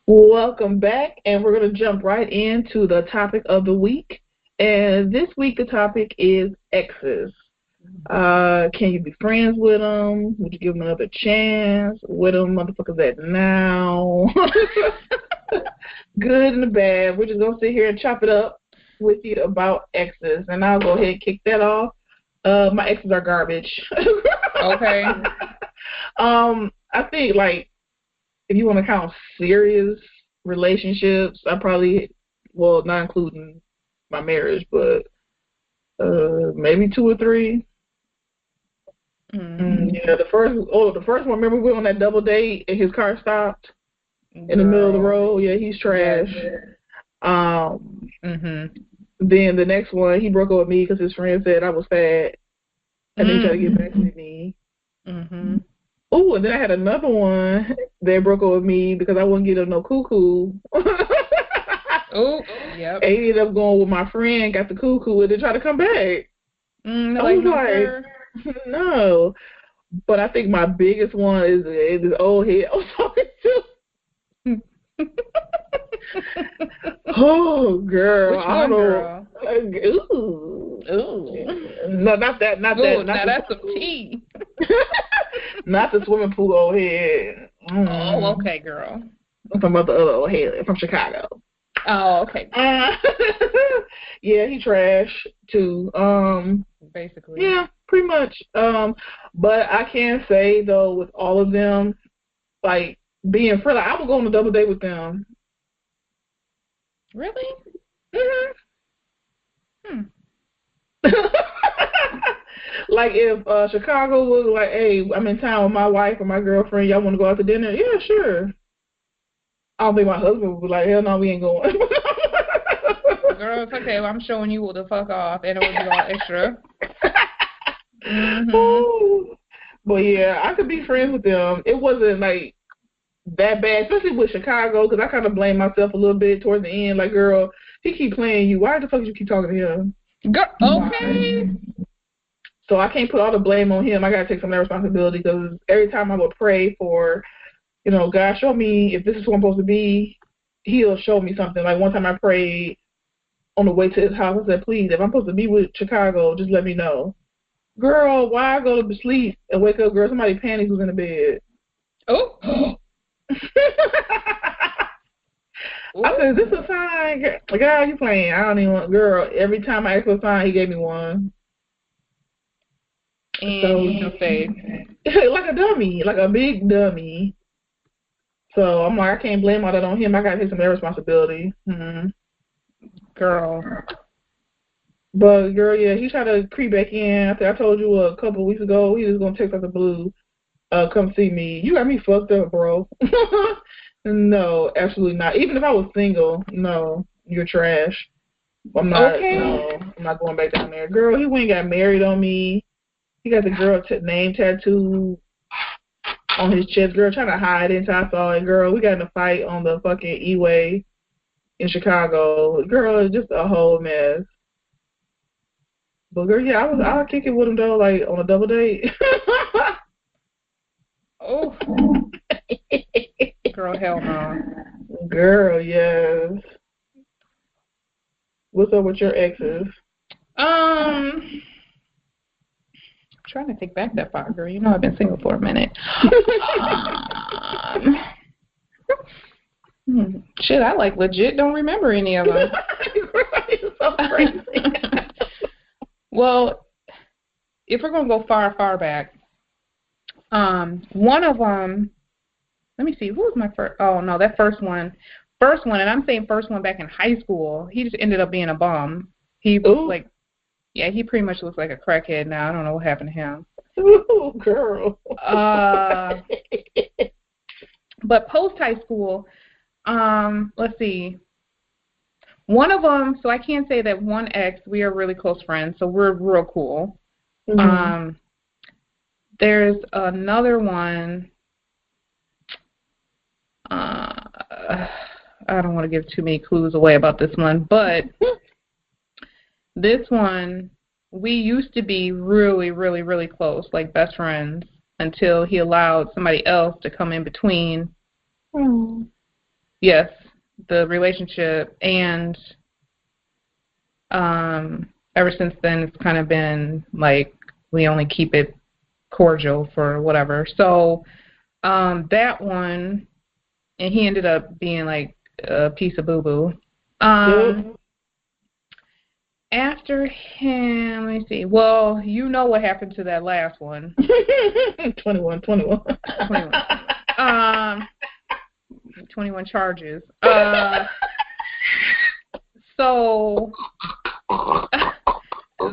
Welcome back, and we're going to jump right into the topic of the week. And this week the topic is exes. Can you be friends with them? Would you give them another chance? With them motherfuckers at now? Good and the bad. We're just going to sit here and chop it up with you about exes. And I'll go ahead and kick that off. My exes are garbage. Okay. I think, like, if you want to count serious relationships, I probably, well, not including my marriage, but maybe 2 or 3. Yeah, the first one, remember we went on that double date and his car stopped in the middle of the road? Yeah, he's trash. Yeah. Then the next one, he broke up with me because his friend said I was fat, and then he tried to get back with me. Oh, and then I had another one that broke up with me because I wouldn't get him no cuckoo. Oh, yep. And he ended up going with my friend, got the cuckoo, and then tried to come back. I was like, no. But I think my biggest one is this old head. I'm sorry, too. Oh, girl. Which one, girl? Ooh. No, not that. Not Ooh, that. Now that's some tea. Not the swimming pool old head. Oh, okay, girl. I'm talking about the other old head from Chicago. Oh, okay. Yeah, he trash too. Basically. Yeah, pretty much. But I can say though, with all of them, like being friendly, I would go on a double date with them. Really? Like if Chicago was like, hey, I'm in town with my wife or my girlfriend, y'all want to go out to dinner? Yeah, sure. I don't think my husband would be like, hell no, we ain't going. Girl, it's okay. Well, I'm showing you what the fuck off, and it would be all extra. Oh. But yeah, I could be friends with them. It wasn't like that bad, especially with Chicago, because I kind of blame myself a little bit towards the end. Like, girl, he keep playing you. Why the fuck you keep talking to him? Girl, okay. So I can't put all the blame on him. I gotta take some of that responsibility because every time I would pray for, God, show me if this is who I'm supposed to be, he'll show me something. Like one time I prayed on the way to his house, I said, please, if I'm supposed to be with Chicago, just let me know. Girl, why I go to sleep and wake up, girl, somebody panics who's in the bed. Oh. I said, is this a sign? God, you playing. I don't even want, girl, every time I asked for a sign, he gave me one. And so, you say, like a dummy, like a big dummy. So I'm like, I can't blame all that on him. I got to take some of that responsibility. Girl. But, girl, yeah, he tried to creep back in. I think I told you a couple of weeks ago, he was going to text out the blue, come see me. You got me fucked up, bro. No, absolutely not. Even if I was single, no, you're trash. I'm not, okay. No, I'm not going back down there. Girl, he went and got married on me. He got the girl name tattoo on his chest, girl, trying to hide it until I saw it. Girl, we got in a fight on the fucking E-Way in Chicago. Girl, it's just a whole mess. But girl, yeah, I'll kick it with him though, like on a double date. Oh. Girl, hell no. Girl, yes. What's up with your exes? Trying to think back that far, girl. You know I've been single for a minute. Shit, I like legit don't remember any of them. So crazy. Well, if we're gonna go far, far back, one of them. Let me see. Who was my first? Oh no, that first one, and I'm saying first one back in high school. He just ended up being a bum. He was like. Yeah, he pretty much looks like a crackhead now. I don't know what happened to him. Ooh, girl. But post high school, let's see. One of them, so I can't say that one ex, we are really close friends, so we're real cool. Mm-hmm. There's another one. I don't want to give too many clues away about this one, but this one, we used to be really, really, really close, like best friends, until he allowed somebody else to come in between. Mm. Yes, the relationship, and ever since then, it's kind of been like we only keep it cordial for whatever. So that one, and he ended up being like a piece of boo-boo. After him, let me see. Well, you know what happened to that last one. 21. 21 charges. So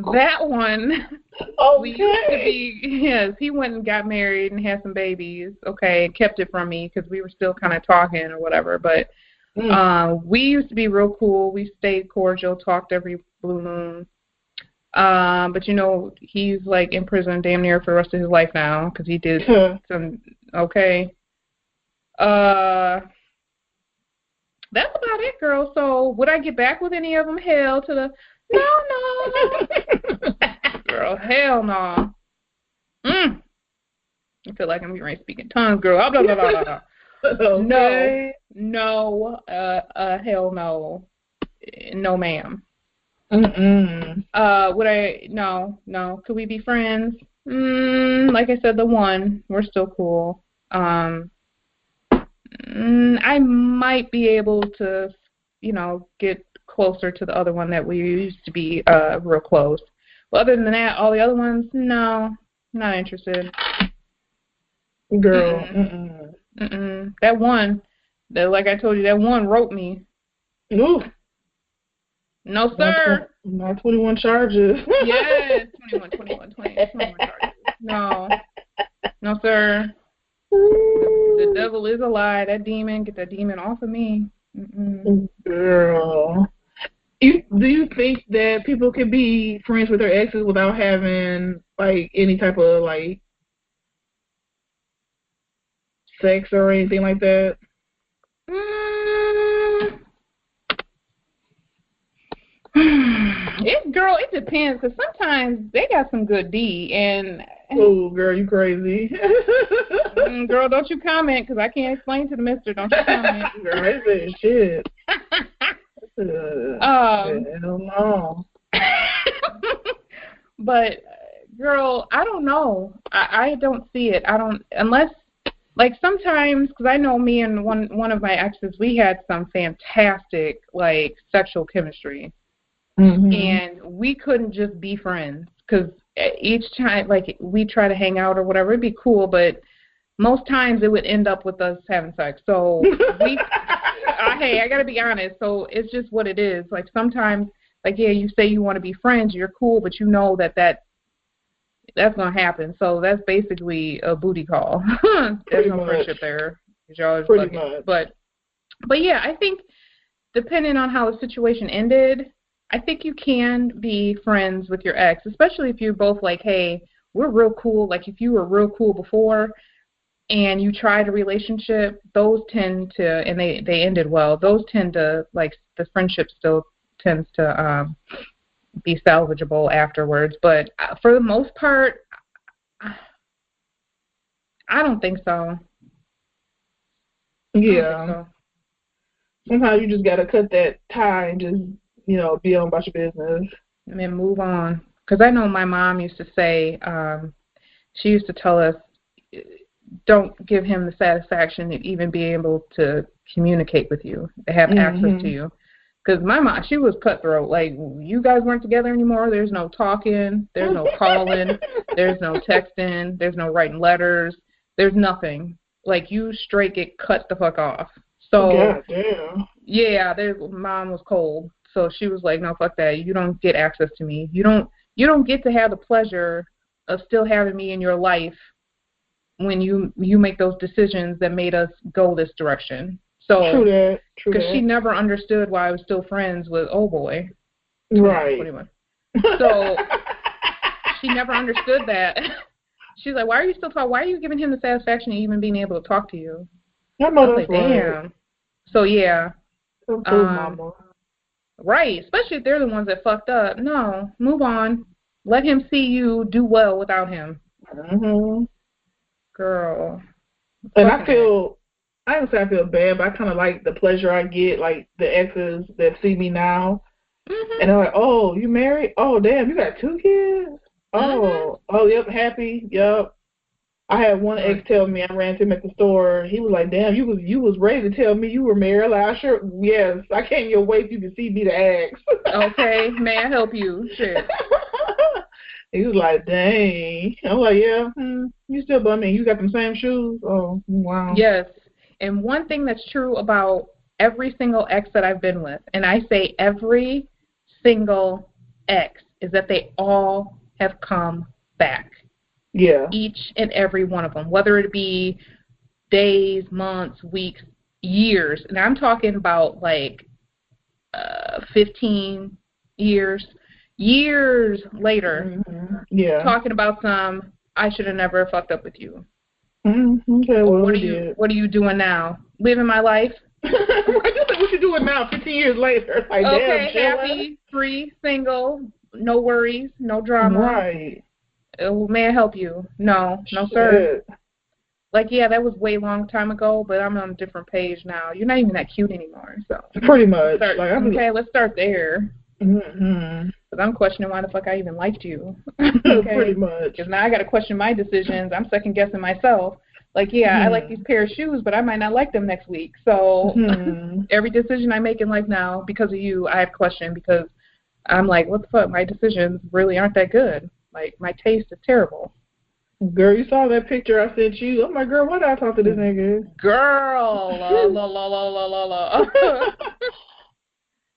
that one, we used to be, yes, he went and got married and had some babies, okay, kept it from me because we were still kind of talking or whatever, but we used to be real cool. We stayed cordial, talked every blue moon. But he's like in prison damn near for the rest of his life now because he did some, okay. That's about it, girl. So would I get back with any of them? Hell to the no. Girl, hell no. I feel like I'm getting ready to speak in tongues, girl. Blah, blah, blah, blah, blah. Okay. No, hell no. No, ma'am. Would I? No. Could we be friends? Like I said, the one, we're still cool. I might be able to, get closer to the other one that we used to be real close. But other than that, all the other ones, no, not interested. Girl. That one, like I told you, that one wrote me. Ooh. No, sir. Not 21 charges. Yes, 21 charges. No, sir. The devil is a lie. That demon, get that demon off of me. Girl. Do you think that people can be friends with their exes without having like any type of like sex or anything like that? Girl, it depends, because sometimes they got some good D, and oh, girl, you crazy. Girl, don't you comment, because I can't explain to the mister. Don't you comment. Girl, I said shit. Hell no. But girl, I don't know. I don't see it. I don't, unless, like, sometimes, because I know me and one of my exes, we had some fantastic, like, sexual chemistry. Mm-hmm. And we couldn't just be friends, because each time, like, we try to hang out or whatever, it'd be cool, but most times it would end up with us having sex. So hey, I gotta be honest. So it's just what it is. Like, sometimes, like, yeah, you say you want to be friends, you're cool, but you know that's gonna happen. So that's basically a booty call. There's no friendship there. Y'all pretty much. But yeah, I think depending on how the situation ended, I think you can be friends with your ex, especially if you're both like, hey, we're real cool. Like, if you were real cool before and you tried a relationship, those tend to, and they ended well, those tend to, like, the friendship still tends to be salvageable afterwards. But for the most part, I don't think so. Yeah. Sometimes you just got to cut that tie and just, be on about your business. And move on. Because I know my mom used to say, she used to tell us, don't give him the satisfaction of even being able to communicate with you, to have access to you. Because my mom, she was cutthroat. Like, you guys weren't together anymore. There's no talking. There's no calling. There's no texting. There's no writing letters. There's nothing. Like, you straight get cut the fuck off. So, goddamn. Yeah, mom was cold. So she was like, no, fuck that. You don't get access to me. You don't get to have the pleasure of still having me in your life when you make those decisions that made us go this direction. So, true that. Because she never understood why I was still friends with old boy. Right. 21. So she never understood that. She's like, why are you still talking? Why are you giving him the satisfaction of even being able to talk to you? I know that's like, damn. Right. So yeah. Mama. Right, especially if they're the ones that fucked up. No, move on. Let him see you do well without him. Mm-hmm. Girl. And I don't say I feel bad, but I kind of like the pleasure I get, like the exes that see me now. Mm-hmm. And they're like, oh, you married? Oh, damn, you got 2 kids? Oh, yep, happy, yep. I had one ex tell me, I ran to him at the store. He was like, "Damn, you was ready to tell me you were married." Like, yes, I can't even wait for you to see me to ask. Okay, may I help you? Shit. He was like, "Dang." I'm like, "Yeah, you still bumming? You got them same shoes?" Oh, wow. Yes, and one thing that's true about every single ex that I've been with, and I say every single ex, is that they all have come back. Yeah. Each and every one of them, whether it be days, months, weeks, years. And I'm talking about like 15 years later. Mm-hmm. Yeah. Talking about I should have never fucked up with you. Mm-hmm. Okay, well, what are you doing now? Living my life? What you doing now 15 years later? Like, okay, damn, happy, free, single, no worries, no drama. Right. May I help you? No, sir. Like, yeah, that was way long time ago, but I'm on a different page now. You're not even that cute anymore, so. Pretty much. Let's start there. Mm-hmm. Because I'm questioning why the fuck I even liked you. Okay? Pretty much. Because now I got to question my decisions. I'm second guessing myself. Like, yeah, I like these pair of shoes, but I might not like them next week. So every decision I make in life now, because of you, I have questioned, because I'm like, what the fuck? My decisions really aren't that good. Like, my taste is terrible. Girl, you saw that picture I sent you. I'm like, girl, why did I talk to this nigga? Girl, la.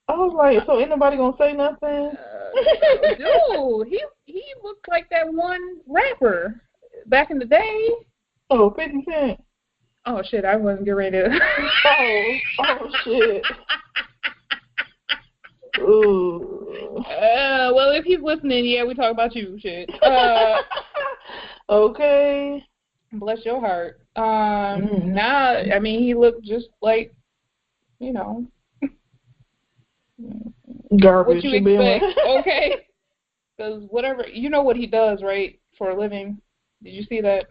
I was like, so ain't nobody gonna say nothing? Dude, he looked like that one rapper back in the day. Oh, 50 Cent. Oh, shit, I wasn't getting ready to. oh, shit. Ooh. Well, if he's listening, yeah, we talk about you, shit. Okay. Bless your heart. Nah, I mean, he looked just like, you know, Garbage. what you expect, okay? Because whatever, you know what he does, right, for a living? Did you see that?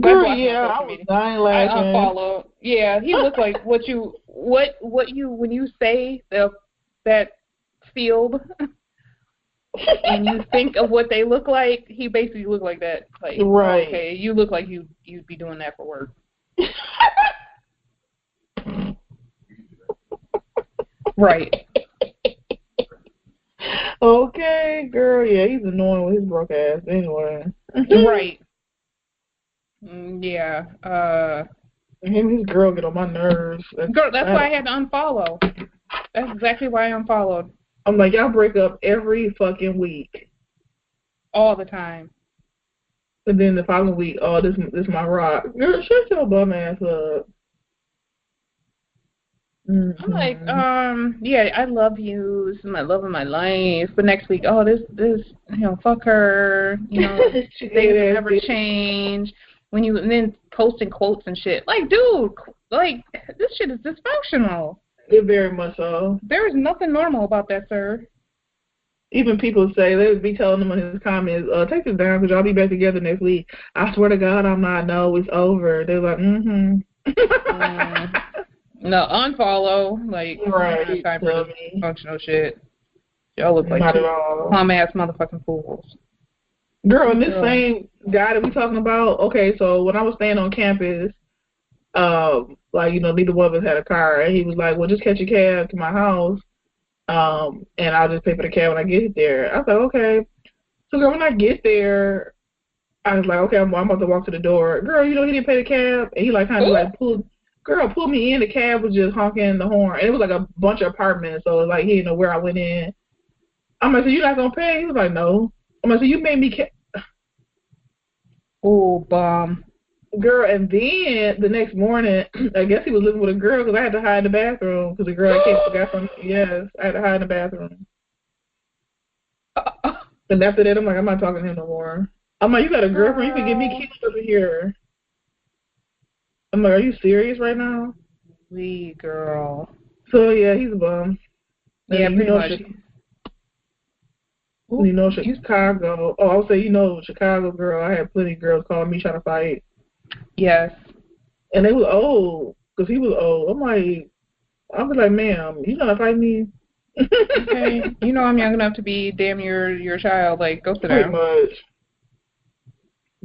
Girl, yeah, I was dying laughing. I unfollowed. Yeah, he looked like what you when you say that field and you think of what they look like, he basically looked like that. Like, right. Okay, you look like you'd be doing that for work. Right. Okay, girl, yeah, he's annoying with his broke ass anyway. Right. Yeah. Him and his girl get on my nerves. That's why I had to unfollow. That's exactly why I unfollowed. I'm like, y'all break up every fucking week. All the time. And then the following week, oh, this my rock. Girl, shut your bum ass up. Mm-hmm. I'm like, yeah, I love you. This is my love of my life. But next week, this, fuck her. Things will never change. And then posting quotes and shit. Like, dude, like, this shit is dysfunctional. It very much so. There is nothing normal about that, sir. Even people say, they would be telling them in his comments, take this down because y'all be back together next week. I swear to God, I'm not. No, it's over. They're like, No, unfollow. Like, right. Time for functional shit. Y'all look like plum ass motherfucking fools. Girl, and this same guy that we talking about, okay, so when I was staying on campus, neither one of us had a car, and he was like, well, just catch a cab to my house, and I'll just pay for the cab when I get there. I was like, okay. So, girl, when I get there, I was like, okay, I'm about to walk to the door. Girl, he didn't pay the cab, and he pulled me in. The cab was just honking the horn, and it was like a bunch of apartments, so it was like he didn't know where I went in. I'm like, so you're not gonna pay? He was like, no. I'm like, so you made me Oh, bomb. Girl, and then the next morning, I guess he was living with a girl because I had to hide in the bathroom because the girl forgot from. Yes, I had to hide in the bathroom. And after that, I'm like, I'm not talking to him no more. I'm like, you got a girlfriend? You can get me kicked over here. I'm like, are you serious right now? Girl. So yeah, he's a bum. Yeah, pretty much. Chicago. Oh, I would say, Chicago girl. I had plenty of girls calling me trying to fight. Yes. And they was old, because he was old. I was like, ma'am, you trying to fight me? Okay. I'm young enough to be damn your child. Like, go sit down. Pretty much.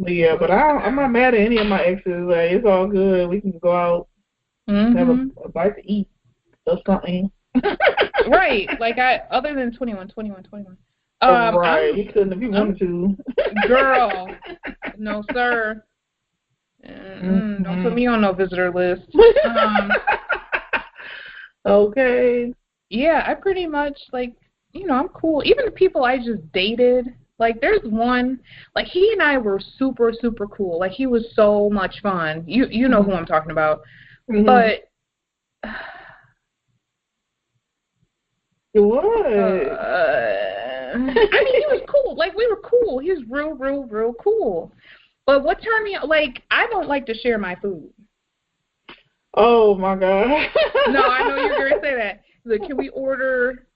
Yeah, but I'm not mad at any of my exes. Like, it's all good. We can go out, have a bite to eat or something. Right. Like, other than 21. Right. You couldn't if you wanted to. Girl. No, sir. Don't put me on no visitor list. Okay. Yeah, I pretty much, like, I'm cool. Even the people I just dated, like, there's one, like, he and I were super, super cool. Like, he was so much fun. You know who I'm talking about. Mm-hmm. But what? I mean, he was cool. Like, we were cool. He was real, real, real cool. But what turned me, like, I don't like to share my food. Oh, my God. No, I know you're going to say that. Like, can we order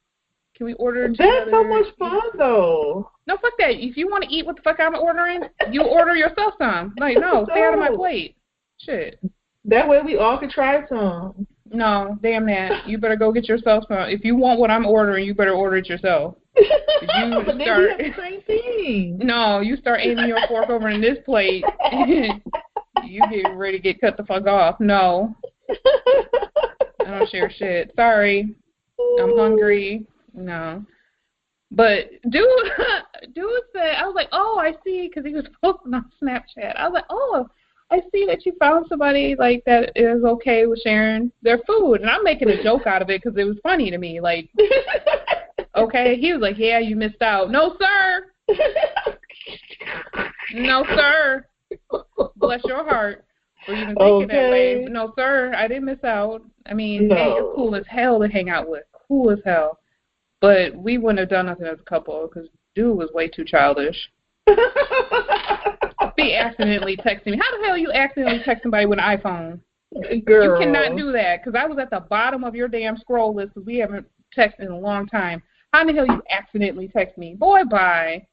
together? That's so much fun, though. No, fuck that. If you want to eat what the fuck I'm ordering, you order yourself some. Like, no, stay out of my plate. Shit. That way we all can try some. No, damn that. You better go get yourself some. If you want what I'm ordering, you better order it yourself. But then we have the same thing. No, you start aiming your fork over in this plate, you get ready to get cut the fuck off. No. I don't share shit. Sorry. I'm hungry. No. But dude said, I was like, oh, I see, because he was posting on Snapchat. I was like, oh, I see that you found somebody, like, that is okay with sharing their food. And I'm making a joke out of it because it was funny to me. Like, okay. He was like, yeah, you missed out. No, sir. No, sir. Bless your heart for even thinking that way. No, sir, I didn't miss out. I mean, hey, you're cool as hell to hang out with. Cool as hell. But we wouldn't have done nothing as a couple because dude was way too childish. Be accidentally texting me. How the hell you accidentally text somebody with an iPhone? Girl. You cannot do that because I was at the bottom of your damn scroll list because we haven't texted in a long time. How the hell you accidentally text me? Boy, bye.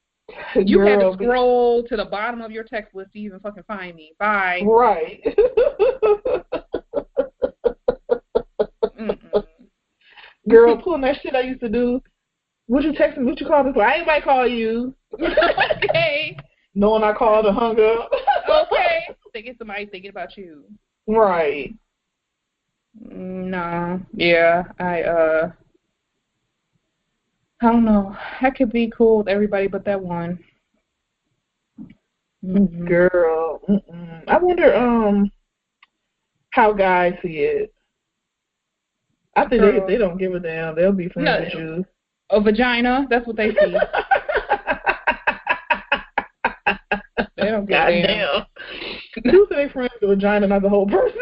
You had to scroll to the bottom of your text list to even fucking find me. Bye. Right. Girl, pulling that shit I used to do. What you texting? What you call me for? I ain't might call you. Okay. Knowing I called and hung up. Okay. Thinking somebody thinking about you. Right. No. Yeah. I don't know. I could be cool with everybody but that one. Mm-hmm. Girl. I wonder how guys see it. I think they don't give a damn. They'll be friends with you. A vagina, that's what they see. They don't give a damn. Who say friends with a vagina, not the whole person?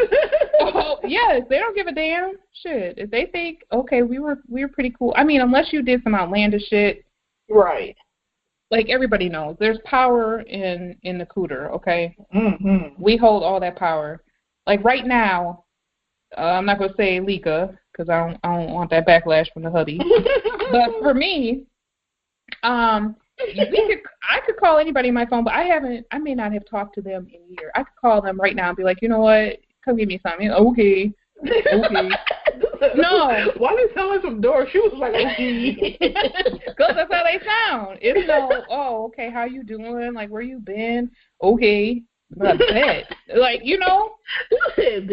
Oh, yes, they don't give a damn. Shit. If they think, okay, we were pretty cool. I mean, unless you did some outlandish shit. Right. Like everybody knows, there's power in the cooter, okay? Mm-hmm. We hold all that power. Like right now, I'm not gonna say Lika because I don't want that backlash from the hubby. But for me, I could call anybody on my phone, but I may not have talked to them in a year. I could call them right now and be like, you know what? Come give me something. Okay. No. Why they selling some door shoes like okay? Because that's how they sound. It's no, oh, okay, how you doing? Like, where you been? Okay. But bet. Like, you know? That's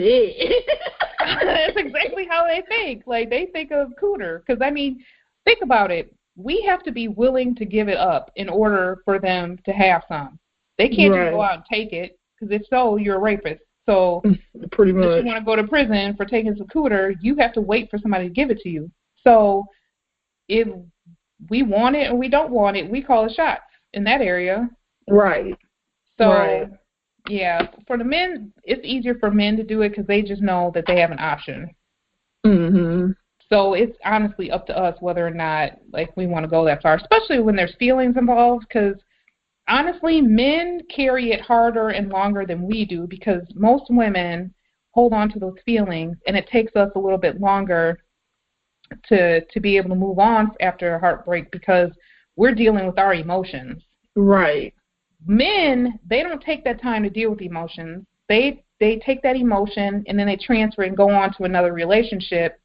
exactly how they think. Like, they think of cooter. Because, I mean, think about it. We have to be willing to give it up in order for them to have some. They can't just go out and take it. Because if so, you're a rapist. So, pretty much. If you want to go to prison for taking some cooter, you have to wait for somebody to give it to you. So, if we want it and we don't want it, we call the shots in that area. Right. So, yeah, for the men, it's easier for men to do it because they just know that they have an option. Mm-hmm. So, it's honestly up to us whether or not, like, we want to go that far, especially when there's feelings involved because honestly, men carry it harder and longer than we do because most women hold on to those feelings, and it takes us a little bit longer to be able to move on after a heartbreak because we're dealing with our emotions. Right. Men, they don't take that time to deal with emotions. They take that emotion and then they transfer it and go on to another relationship,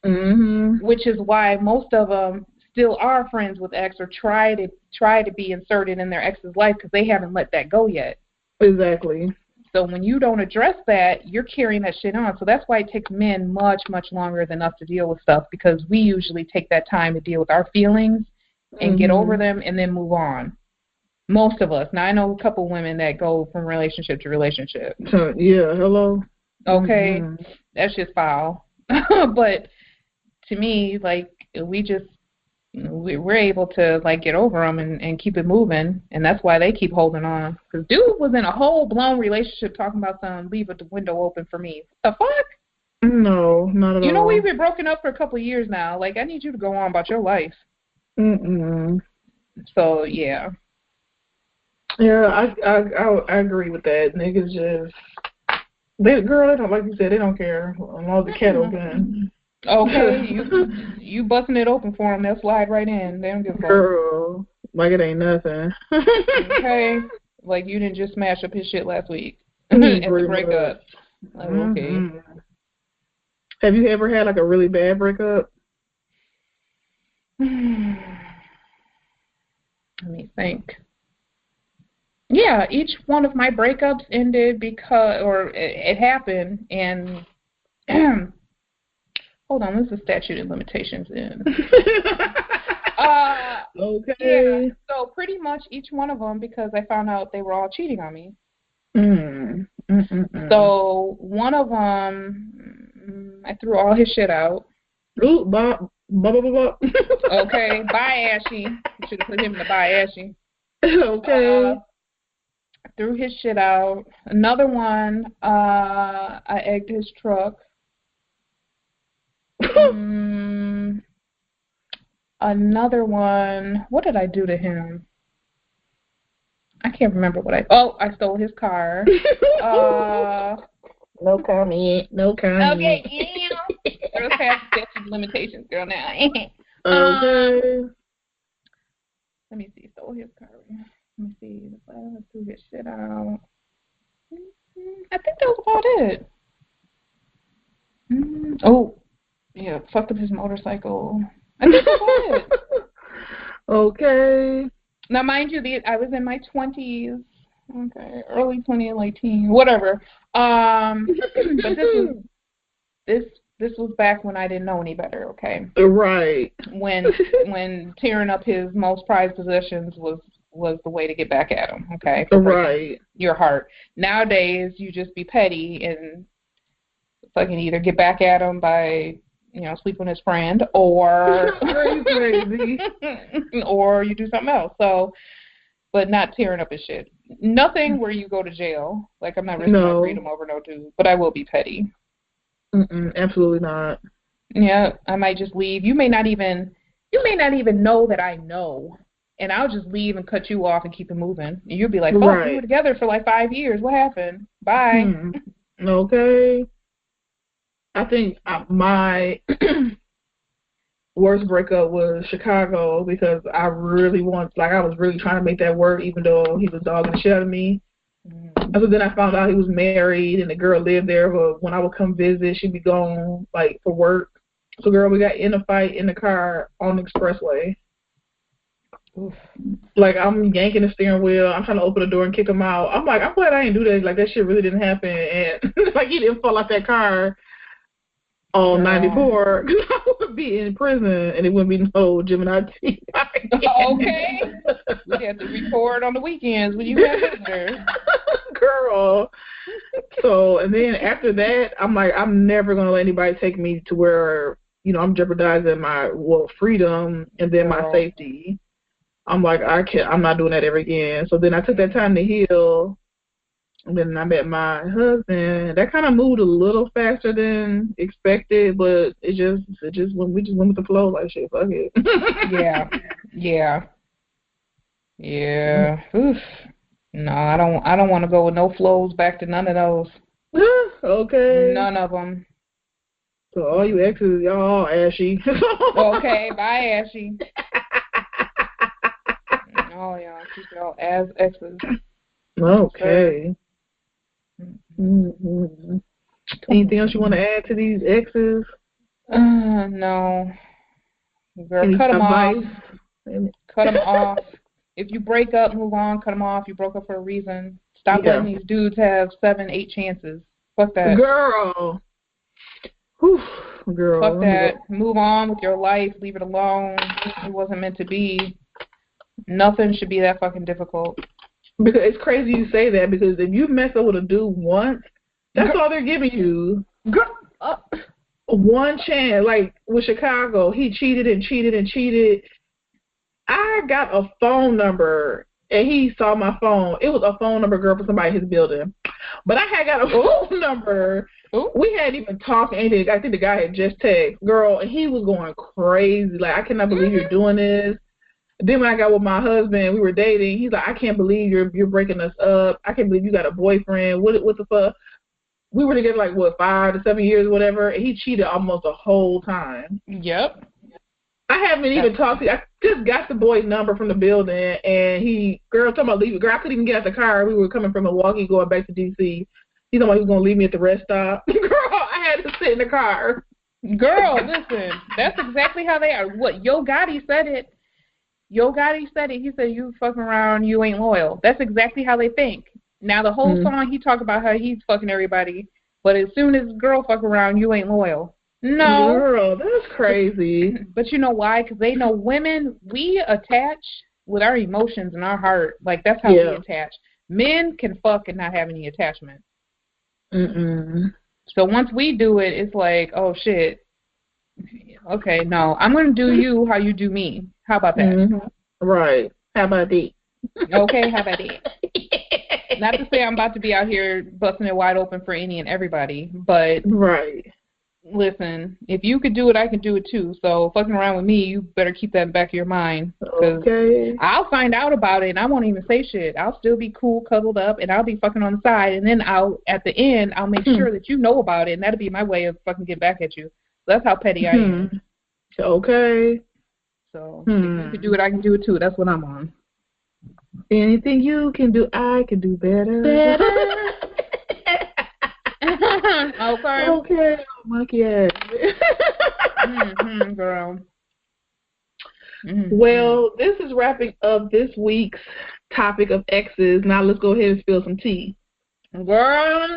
which is why most of them still are friends with ex or try to be inserted in their ex's life because they haven't let that go yet. Exactly. So when you don't address that, you're carrying that shit on. So that's why it takes men much, much longer than us to deal with stuff because we usually take that time to deal with our feelings and get over them and then move on. Most of us. Now, I know a couple women that go from relationship to relationship. Yeah, hello. Okay, that's just foul. But to me, like, we're able to, like, get over them and keep it moving, and that's why they keep holding on. Because dude was in a whole-blown relationship talking about something, leave the window open for me. What the fuck? No, not at all. You know, we've been broken up for a couple of years now. Like, I need you to go on about your life. So, yeah. Yeah, I agree with that. Niggas just, they don't, like you said, they don't care. All the kettle gun. Okay, you busting it open for them, they'll slide right in. They don't give a fuck. Girl, like it ain't nothing. Okay, like you didn't just smash up his shit last week at the breakup. Like, okay. Have you ever had like a really bad breakup? Let me think. Yeah, each one of my breakups ended it happened, and hold on, there's a statute of limitations in. Okay. Yeah, so pretty much each one of them because I found out they were all cheating on me. So one of them, I threw all his shit out. Ooh, blah. Okay, bye, Ashy. You should have put him in the bye, Ashy. Okay. Threw his shit out. Another one, I egged his truck. another one. What did I do to him? I can't remember what I stole his car. No comment. No comment. Okay, yeah. Girls have statute limitations, girl, now. Okay. Let me see. Stole his car. Let me see. Let's do his shit out. I think that was about it. Oh, yeah. Fucked up his motorcycle. I think that's about it. Okay. Now, mind you, I was in my 20s. Okay, early 20s, late teens, whatever. But this was back when I didn't know any better. Okay. Right. When tearing up his most prized possessions was the way to get back at him. Okay. Right. Your heart. Nowadays, you just be petty and fucking either get back at him by sleep with his friend, or crazy, or you do something else. So, but not tearing up his shit. Nothing where you go to jail. Like, I'm not risking my freedom over no dude, but I will be petty. Absolutely not. Yeah, I might just leave. You may not even know that I know, and I'll just leave and cut you off and keep it moving. And you'll be like, "Oh, we were together for like 5 years. What happened? Bye." Okay. I think my worst breakup was Chicago, because I was really trying to make that work, even though he was dogging the shit out of me. So then I found out he was married and the girl lived there, but when I would come visit, she'd be gone, like, for work. So, girl, we got in a fight in the car on the expressway. Oof. Like, I'm yanking the steering wheel. I'm trying to open the door and kick him out. I'm like, I'm glad I didn't do that. Like, that shit really didn't happen. And, like, he didn't fall out that car on 94, because I would be in prison and it wouldn't be no Gemini T. Okay. We have to record on the weekends when you have visitors. Girl. So, and then after that, I'm like, I'm never going to let anybody take me to where, I'm jeopardizing my, freedom and then my safety. I'm like, I'm not doing that ever again. So then I took that time to heal. And then I met my husband. That kind of moved a little faster than expected, but we just went with the flow, like, shit, fuck it. Yeah. Oof. No, I don't want to go with no flows back to none of those. Okay. None of them. So all you exes, y'all all ashy. Okay, bye, Ashy. Oh yeah, keep y'all as exes. Okay. Mm-hmm. Anything else you want to add to these exes? No. Girl, cut them off. Cut them off. If you break up, move on. Cut them off. You broke up for a reason. Stop letting these dudes have 7, 8 chances. Fuck that. Girl. Whew. Girl. Fuck that. Move on with your life. Leave it alone. It wasn't meant to be. Nothing should be that fucking difficult. Because it's crazy you say that, because if you mess up with a dude once, that's all they're giving you. One chance. Like with Chicago, he cheated and cheated and cheated. I got a phone number and he saw my phone. It was a phone number, girl, for somebody in his building. But I had got a phone number. We hadn't even talked anything. I think the guy had just texted, girl, and he was going crazy. Like, I cannot believe you're doing this. Then when I got with my husband, we were dating. He's like, I can't believe you're breaking us up. I can't believe you got a boyfriend. What the fuck? We were together like, 5 to 7 years or whatever. And he cheated almost the whole time. Yep. I haven't even talked to you. I just got the boy's number from the building, and talking about leaving. Girl, I couldn't even get out the car. We were coming from Milwaukee going back to D.C. He told me he was going to leave me at the rest stop. Girl, I had to sit in the car. Girl, listen, that's exactly how they are. What, Yo Gotti said it. He said, you fucking around, you ain't loyal. That's exactly how they think. Now, the whole song, he talked about how he's fucking everybody, but as soon as girl fuck around, you ain't loyal. No. Girl, that's crazy. But you know why? Because they know women, we attach with our emotions and our heart. Like, that's how we attach. Men can fuck and not have any attachment. So once we do it, it's like, oh, shit. Okay, no. I'm going to do you how you do me. How about that? Right. How about that? Okay, how about that? Not to say I'm about to be out here busting it wide open for any and everybody, but... Right. listen, if you could do it, I can do it too. So fucking around with me, you better keep that in the back of your mind. Okay. I'll find out about it and I won't even say shit. I'll still be cool, cuddled up, and I'll be fucking on the side. And then at the end, I'll make sure that you know about it, and that'll be my way of fucking get back at you. That's how petty I am. Okay. So if you can do it, I can do it too. That's what I'm on. Anything you can do, I can do better. Okay. Okay, monkey ass. Girl. Well, this is wrapping up this week's topic of exes. Now let's go ahead and spill some tea. Girl.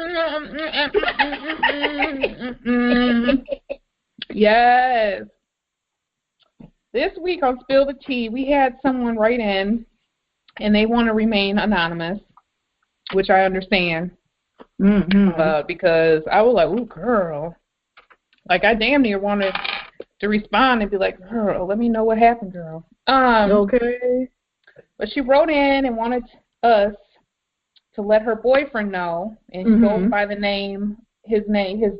Yes. This week on Spill the Tea, we had someone write in, and they want to remain anonymous, which I understand. Because I was like, ooh, girl. Like, I damn near wanted to respond and be like, girl, let me know what happened, girl. Okay. But she wrote in and wanted us to let her boyfriend know, and he goes by his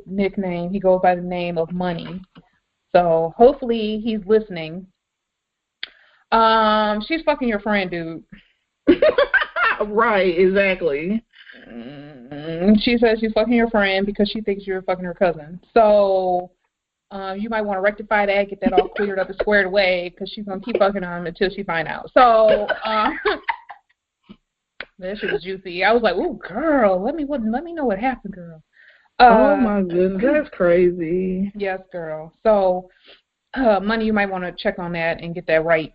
nickname, he goes by the name of Money. So hopefully he's listening. She's fucking your friend, dude. Right, exactly. She says she's fucking your friend because she thinks you're fucking her cousin. So you might want to rectify that, get that all cleared up and squared away, because she's going to keep fucking him until she find out. So that shit was juicy. I was like, ooh, girl, let me know what happened, girl. Oh, my goodness. That's crazy. Yes, girl. So, Money, you might want to check on that and get that right,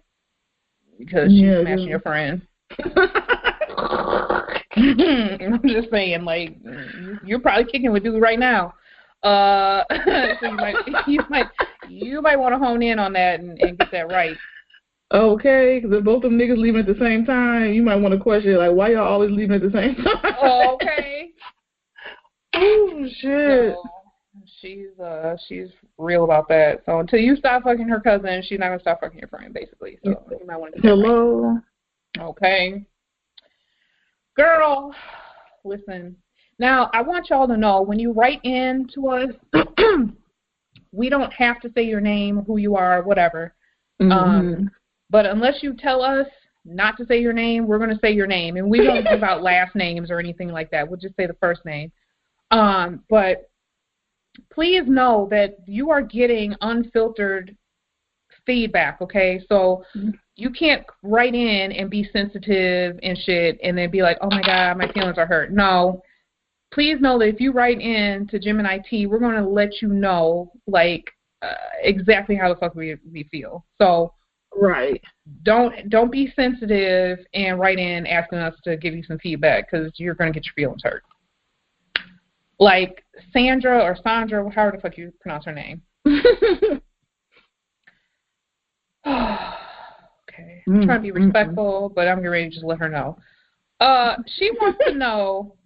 because she's smashing your friend. I'm just saying, like, you're probably kicking with dude right now. So you might want to hone in on that and get that right. Okay, because if both of them niggas leaving at the same time, you might want to question, like, why y'all always leaving at the same time? Oh, okay. Oh, shit. So, she's real about that. So until you stop fucking her cousin, she's not going to stop fucking your friend, basically. So you might want to get that right. Okay. Girl, listen. Now, I want y'all to know, when you write in to us, we don't have to say your name, who you are, whatever. But unless you tell us not to say your name, we're going to say your name. And we won't give out last names or anything like that. We'll just say the first name. But please know that you are getting unfiltered feedback, okay? So you can't write in and be sensitive and shit and then be like, oh, my God, my feelings are hurt. No. Please know that if you write in to Gemini T, we're going to let you know, like, exactly how the fuck we feel. So right. Don't be sensitive and write in asking us to give you some feedback, because you're going to get your feelings hurt. Like Sandra or Sandra, however the fuck you pronounce her name. Okay. I'm trying to be respectful, but I'm getting ready to just let her know. She wants to know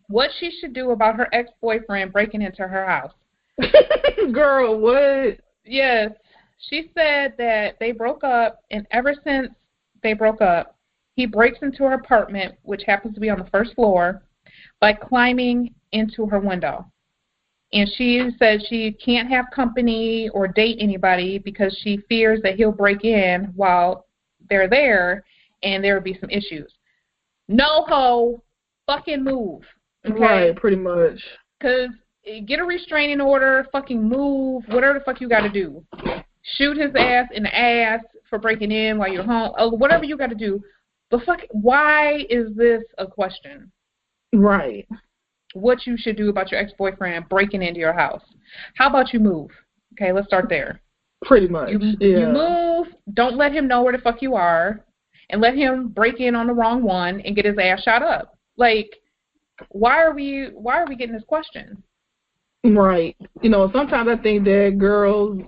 what she should do about her ex-boyfriend breaking into her house. Girl, what? Yes. She said that they broke up, and ever since they broke up, he breaks into her apartment, which happens to be on the first floor, by climbing into her window. And she said she can't have company or date anybody because she fears that he'll break in while they're there and there will be some issues. No ho, fucking move. Okay? Right, pretty much. Because get a restraining order, fucking move, whatever the fuck you got to do. Shoot his ass in the ass for breaking in while you're home, whatever you got to do. But fuck, why is this a question? Right. What you should do about your ex-boyfriend breaking into your house. How about you move? Okay, let's start there. Pretty much. You move, don't let him know where the fuck you are, and let him break in on the wrong one and get his ass shot up. Like, why are we getting this question? Right. You know, sometimes I think that girls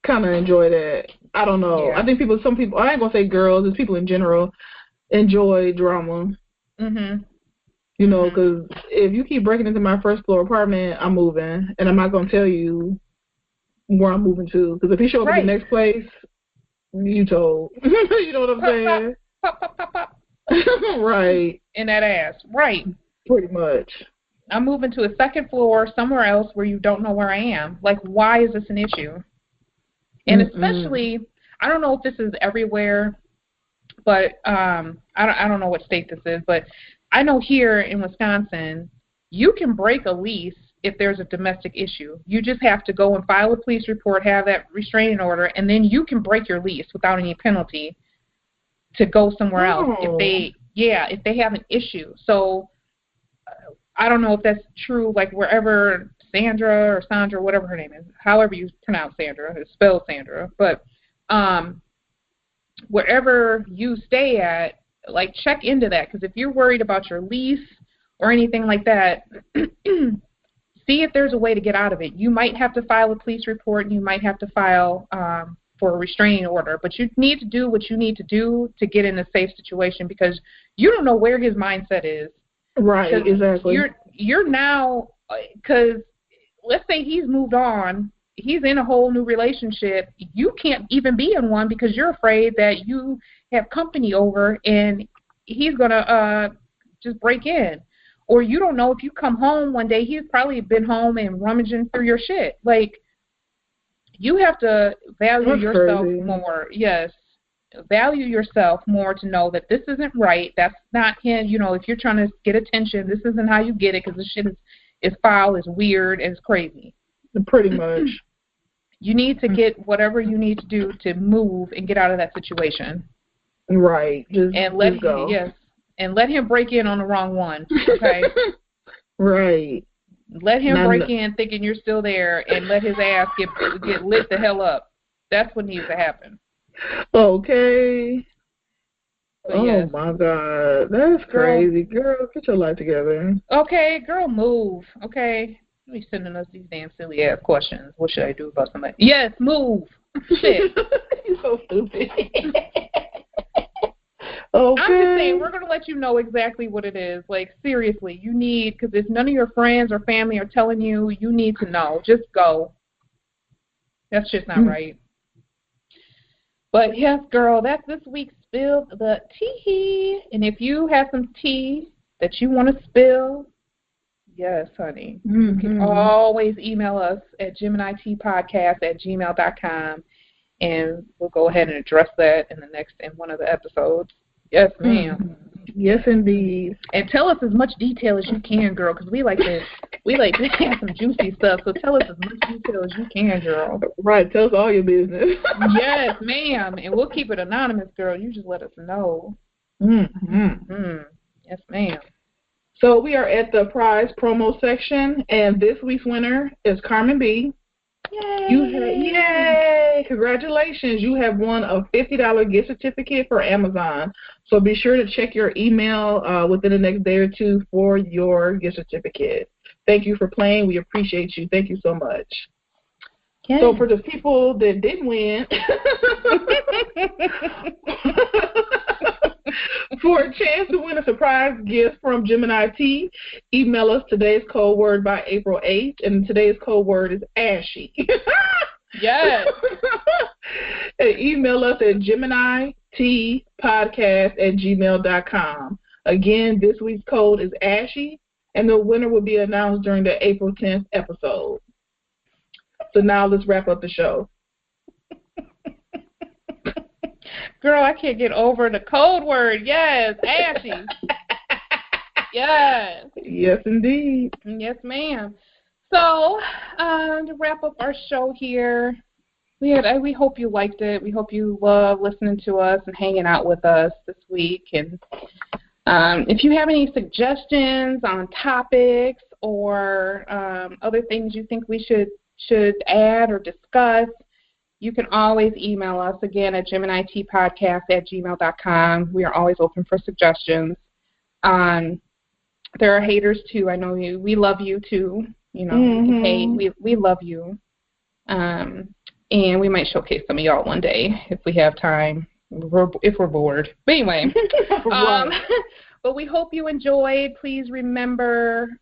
kind of enjoy that. I don't know. Yeah. I think some people, I ain't going to say girls, it's people in general, enjoy drama. You know, because if you keep breaking into my first floor apartment, I'm moving, and I'm not going to tell you where I'm moving to. Because if he show up at the next place, you told. You know what I'm saying? Pop. Right. In that ass. Right. Pretty much. I'm moving to a second floor somewhere else where you don't know where I am. Like, why is this an issue? And especially, I don't know if this is everywhere, but I don't know what state this is, but I know here in Wisconsin, you can break a lease if there's a domestic issue. You just have to go and file a police report, have that restraining order, and then you can break your lease without any penalty to go somewhere else if they have an issue. So I don't know if that's true, like wherever Sandra, whatever her name is, however you pronounce Sandra, it's spelled Sandra, but wherever you stay at, like, check into that, because if you're worried about your lease or anything like that, see if there's a way to get out of it. You might have to file a police report, and you might have to file for a restraining order, but you need to do what you need to do to get in a safe situation, because you don't know where his mindset is. Right, exactly. You're now, because let's say he's moved on, he's in a whole new relationship. You can't even be in one because you're afraid that you have company over and he's going to just break in. Or you don't know if you come home one day, he's probably been home and rummaging through your shit. Like, you have to value yourself more. Yes. Value yourself more to know that this isn't right. That's not him. You know, if you're trying to get attention, this isn't how you get it, because this shit is foul, is weird, and it's crazy. Pretty much. You need to get whatever you need to do to move and get out of that situation. Right. And let him break in on the wrong one. Okay. Right. Let him break in thinking you're still there, and let his ass get lit the hell up. That's what needs to happen. Okay. But yes. My God. That's crazy. Girl, get your life together. Okay, girl, move. Okay. You're sending us these damn silly ass questions. What should I do about somebody? Yes, move. Shit. You're so stupid. Okay. I'm just saying, we're going to let you know exactly what it is. Like, seriously, you need, because if none of your friends or family are telling you, you need to know. Just go. That's just not right. But yes, girl, that's this week's Spill the Tea. And if you have some tea that you want to spill, yes, honey, you can always email us at GeminiTpodcast@gmail.com, and we'll go ahead and address that in one of the episodes. Yes, ma'am. Yes, indeed. And tell us as much detail as you can, girl, because we like to have some juicy stuff. So tell us as much detail as you can, girl. Right. Tell us all your business. Yes, ma'am. And we'll keep it anonymous, girl. You just let us know. Yes, ma'am. So we are at the prize promo section, and this week's winner is Carmen B. Yay! Yay! Congratulations. You have won a $50 gift certificate for Amazon. So be sure to check your email within the next day or two for your gift certificate. Thank you for playing. We appreciate you. Thank you so much. Yes. So for the people that did win, for a chance to win a surprise gift from Gemini T, email us today's code word by April 8th, and today's code word is ashy. Yes. And email us at GeminiTpodcast@gmail.com. Again, this week's code is ashy, and the winner will be announced during the April 10th episode. So now let's wrap up the show. Girl, I can't get over the code word. Yes, ashy. Yes. Yes, indeed. Yes, ma'am. So, to wrap up our show here, we hope you liked it. We hope you love listening to us and hanging out with us this week. And if you have any suggestions on topics or other things you think we should add or discuss, you can always email us again at GeminiTpodcast@gmail.com. We are always open for suggestions. There are haters too. I know you. We love you too. You know, hey, we love you. And we might showcase some of y'all one day if we have time, if we're bored. But anyway, but we hope you enjoyed. Please remember,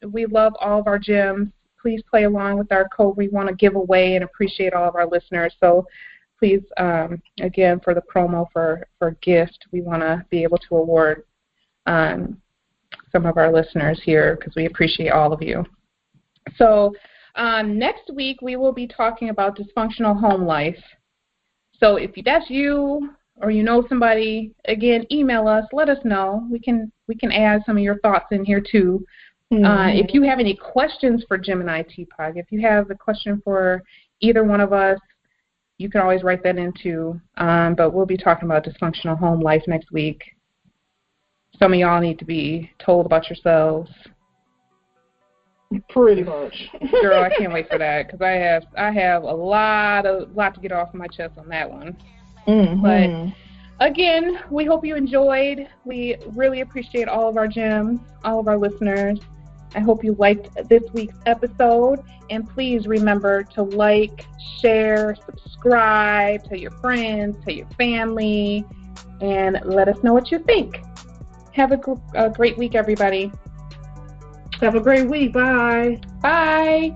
we love all of our gems. Please play along with our code we want to give away and appreciate all of our listeners. So please, again, for the promo for gift, we want to be able to award some of our listeners here because we appreciate all of you. So next week we will be talking about dysfunctional home life. So if that's you or you know somebody, again, email us. Let us know. We can add some of your thoughts in here too. If you have any questions for Gemini TPOG, if you have a question for either one of us, you can always write that in too. But we'll be talking about dysfunctional home life next week. Some of y'all need to be told about yourselves. Pretty much. Girl, I can't wait for that because I have a lot to get off my chest on that one. But again, we hope you enjoyed. We really appreciate all of our gems, all of our listeners. I hope you liked this week's episode. And please remember to like, share, subscribe, tell your friends, tell your family, and let us know what you think. Have a great week, everybody. Have a great week. Bye. Bye.